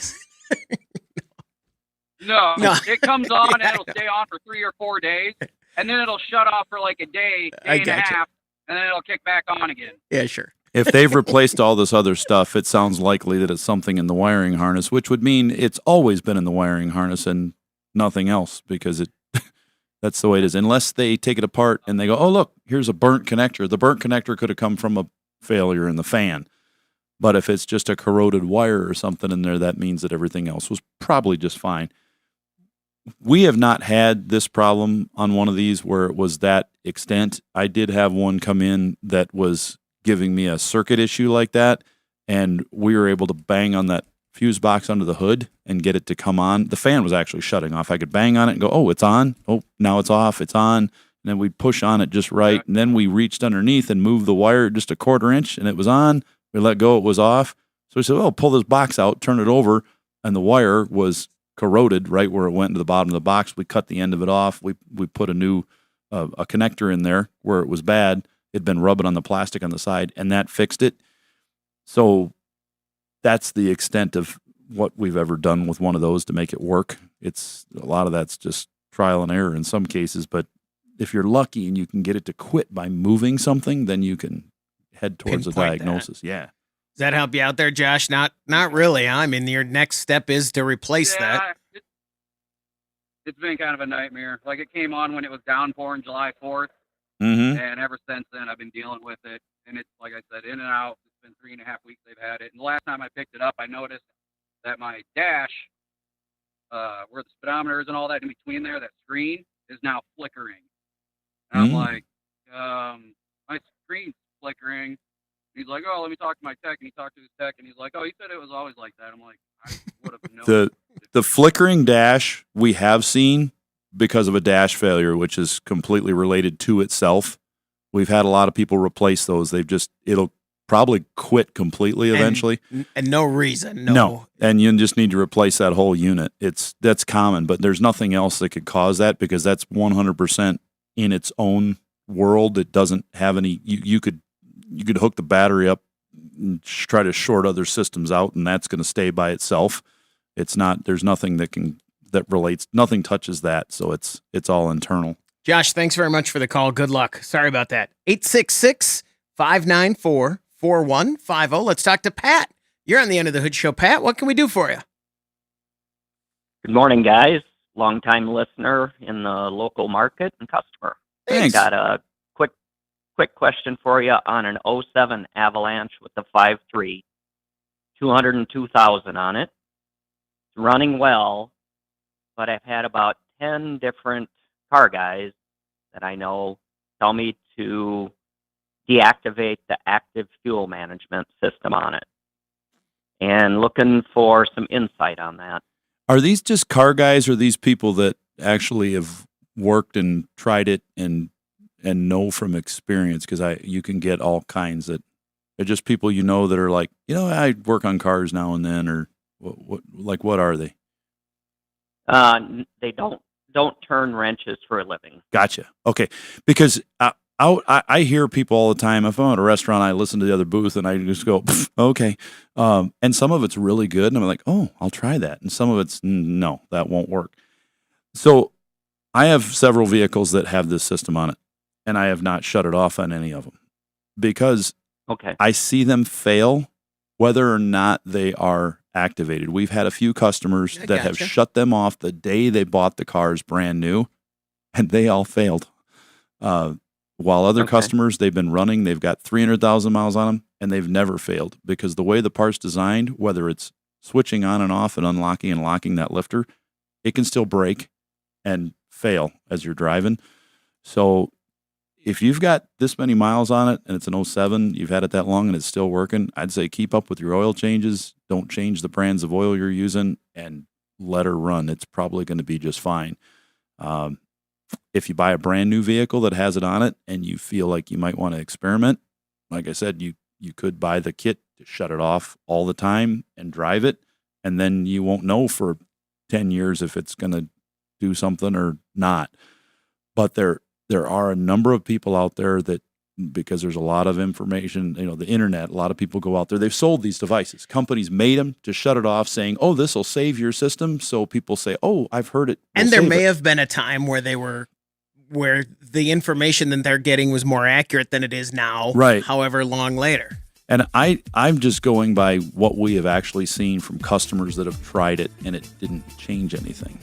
No, it comes on and it'll stay on for 3 or 4 days, and then it'll shut off for like a day and a half, and then it'll kick back on again. Yeah, sure. if they've replaced all this other stuff, it sounds likely that it's something in the wiring harness, which would mean it's always been in the wiring harness and nothing else, because that's the way it is. Unless they take it apart and they go, oh, look, here's a burnt connector. The burnt connector could have come from a failure in the fan. But if it's just a corroded wire or something in there, that means that everything else was probably just fine. We have not had this problem on one of these where it was that extent. I did have one come in that was giving me a circuit issue like that, and we were able to bang on that fuse box under the hood and get it to come on. The fan was actually shutting off. I could bang on it and go, oh, it's on. Oh, now it's off. It's on. And then we'd push on it just right, and then we reached underneath and moved the wire just a 1/4 inch, and it was on. We let go, it was off. So we said, oh, pull this box out, turn it over, and the wire was corroded right where it went into the bottom of the box. We cut the end of it off. We put a new a connector in there where it was bad. It'd been rubbing on the plastic on the side, and that fixed it. So that's the extent of what we've ever done with one of those to make it work. It's a lot of that's just trial and error in some cases, but if you're lucky and you can get it to quit by moving something, then you can head towards a diagnosis. Yeah. Does that help you out there, Josh? Not really, huh? I mean, your next step is to replace that. It's been kind of a nightmare. Like, it came on when it was downpouring July 4th, and ever since then I've been dealing with it. And it's, like I said, in and out. It's been 3.5 weeks they've had it. And the last time I picked it up, I noticed that my dash, where the speedometer is and all that in between there, that screen is now flickering. And I'm like, my screen's flickering. He's like, oh, let me talk to my tech. And he talked to his tech, and he's like, oh, he said it was always like that. I'm like, I would have known. The flickering dash we have seen because of a dash failure, which is completely related to itself. We've had a lot of people replace those. It'll probably quit completely eventually. And no reason. No. And you just need to replace that whole unit. That's common, but there's nothing else that could cause that because that's 100% in its own world. It doesn't have any, you could hook the battery up and try to short other systems out, and that's going to stay by itself. It's not, there's nothing that relates, nothing touches that. So it's all internal. Josh, thanks very much for the call. Good luck. Sorry about that. 866-594-4150. Let's talk to Pat. You're on the End of the Hood Show. Pat, what can we do for you? Good morning, guys. Longtime listener in the local market and customer. Thanks. Got a quick question for you on an 07 Avalanche with the 5.3, 202,000 on it. It's running well, but I've had about 10 different car guys that I know tell me to deactivate the active fuel management system on it. And looking for some insight on that. Are these just car guys, or these people that actually have worked and tried it and know from experience? Because you can get all kinds that are just people that are like, I work on cars now and then, or what are they? They don't turn wrenches for a living. Gotcha. Okay, because I hear people all the time. If I'm at a restaurant, I listen to the other booth and I just go, okay. And some of it's really good, and I'm like, oh, I'll try that. And some of it's no, that won't work. So I have several vehicles that have this system on it, and I have not shut it off on any of them because I see them fail whether or not they are activated. We've had a few customers that have shut them off the day they bought the cars brand new, and they all failed. While other customers, they've been running, they've got 300,000 miles on them, and they've never failed because the way the part's designed, whether it's switching on and off and unlocking and locking that lifter, it can still break and fail as you're driving. So if you've got this many miles on it and it's an 07, you've had it that long and it's still working, I'd say keep up with your oil changes. Don't change the brands of oil you're using and let her run. It's probably going to be just fine. If you buy a brand new vehicle that has it on it and you feel like you might want to experiment, like I said, you could buy the kit to shut it off all the time and drive it, and then you won't know for 10 years if it's going to do something or not. But there are a number of people out there that, because there's a lot of information, the internet, a lot of people go out there. They've sold these devices. Companies made them to shut it off saying, oh, this will save your system. So people say, oh, I've heard it. And there may have been a time where where the information that they're getting was more accurate than it is now, right? However long later. And I'm just going by what we have actually seen from customers that have tried it, and it didn't change anything.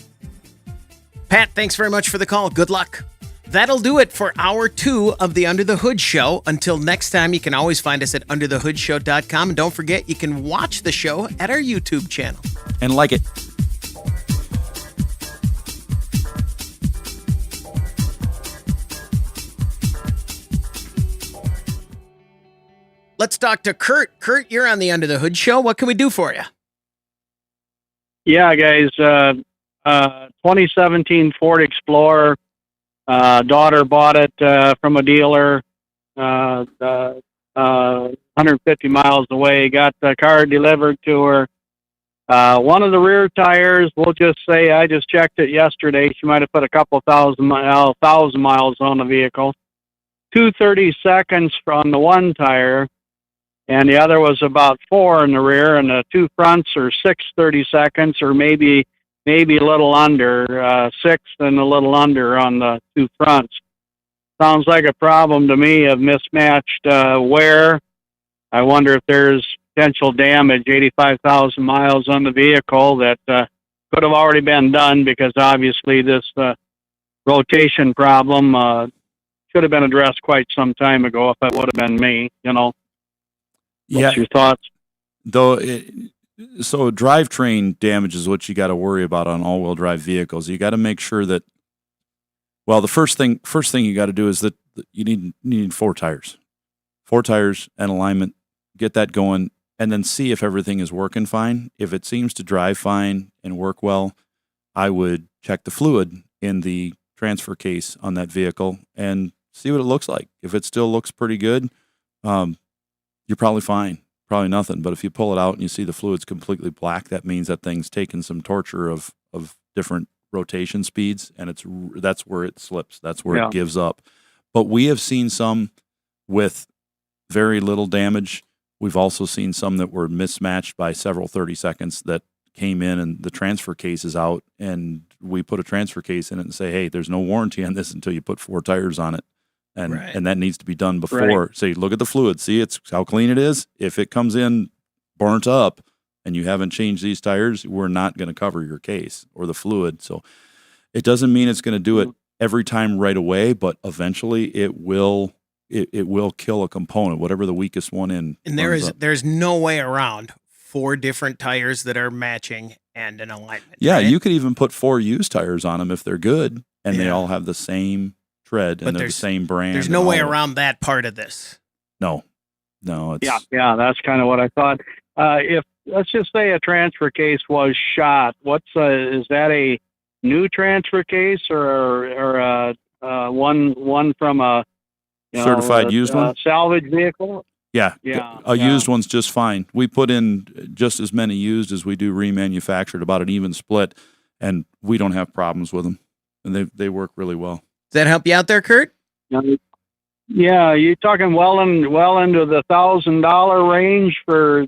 Pat, thanks very much for the call. Good luck. That'll do it for hour 2 of the Under the Hood Show. Until next time, you can always find us at underthehoodshow.com. And don't forget, you can watch the show at our YouTube channel. And like it. Let's talk to Kurt. Kurt, you're on the Under the Hood Show. What can we do for you? Yeah, guys. 2017 Ford Explorer. Daughter bought it from a dealer 150 miles away. Got the car delivered to her. One of the rear tires, we'll just say, I just checked it yesterday. She might have put a couple thousand miles on the vehicle. 2/32 on the one tire, and the other was about 4 in the rear, and the two fronts are 6/32, or maybe a little under 6 and a little under on the two fronts. Sounds like a problem to me of mismatched wear. I wonder if there's potential damage, 85,000 miles on the vehicle that could have already been done because obviously this rotation problem should have been addressed quite some time ago if it would have been me, What's your thoughts? So drivetrain damage is what you got to worry about on all-wheel drive vehicles. You got to make sure that, well, the first thing you got to do is that you need 4 tires. 4 tires and alignment, get that going, and then see if everything is working fine. If it seems to drive fine and work well, I would check the fluid in the transfer case on that vehicle and see what it looks like. If it still looks pretty good, you're probably fine. Probably nothing. But if you pull it out and you see the fluid's completely black, that means that thing's taken some torture of different rotation speeds, and that's where it slips. That's where it gives up. But we have seen some with very little damage. We've also seen some that were mismatched by several 30 seconds that came in and the transfer case is out, and we put a transfer case in it and say, hey, there's no warranty on this until you put 4 tires on it. And that needs to be done before. Right. Say, look at the fluid. See it's how clean it is. If it comes in burnt up and you haven't changed these tires, we're not going to cover your case or the fluid. So it doesn't mean it's going to do it every time right away, but eventually it will kill a component, whatever the weakest one in. And there's no way around 4 different tires that are matching and an alignment. Yeah, right? You could even put 4 used tires on them if they're good and they all have the same tread and they're the same brand. There's no way around that part of this. No. It's yeah. That's kind of what I thought. If let's just say a transfer case was shot, is that a new transfer case or one from a certified used one, salvage vehicle? Yeah. A used one's just fine. We put in just as many used as we do remanufactured, about an even split, and we don't have problems with them, and they work really well. Does that help you out there, Kurt? Yeah, you're talking well into the $1,000 range for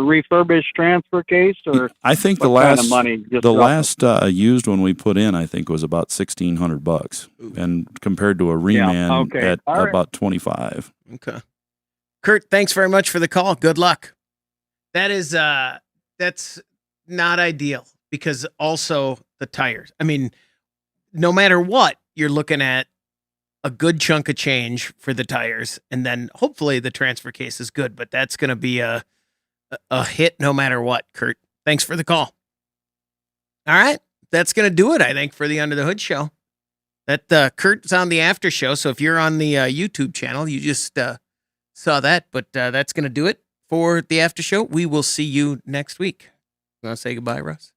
refurbished transfer case, or I think the last used one we put in, I think, was about $1,600, and compared to a reman at about $25. Okay, Kurt, thanks very much for the call. Good luck. That's not ideal because also the tires. I mean, no matter what, you're looking at a good chunk of change for the tires, and then hopefully the transfer case is good, but that's going to be a hit no matter what, Kurt. Thanks for the call. All right. That's going to do it, I think, for the Under the Hood show. That Kurt's on the after show, so if you're on the YouTube channel, you just saw that, but that's going to do it for the after show. We will see you next week. You want to say goodbye, Russ?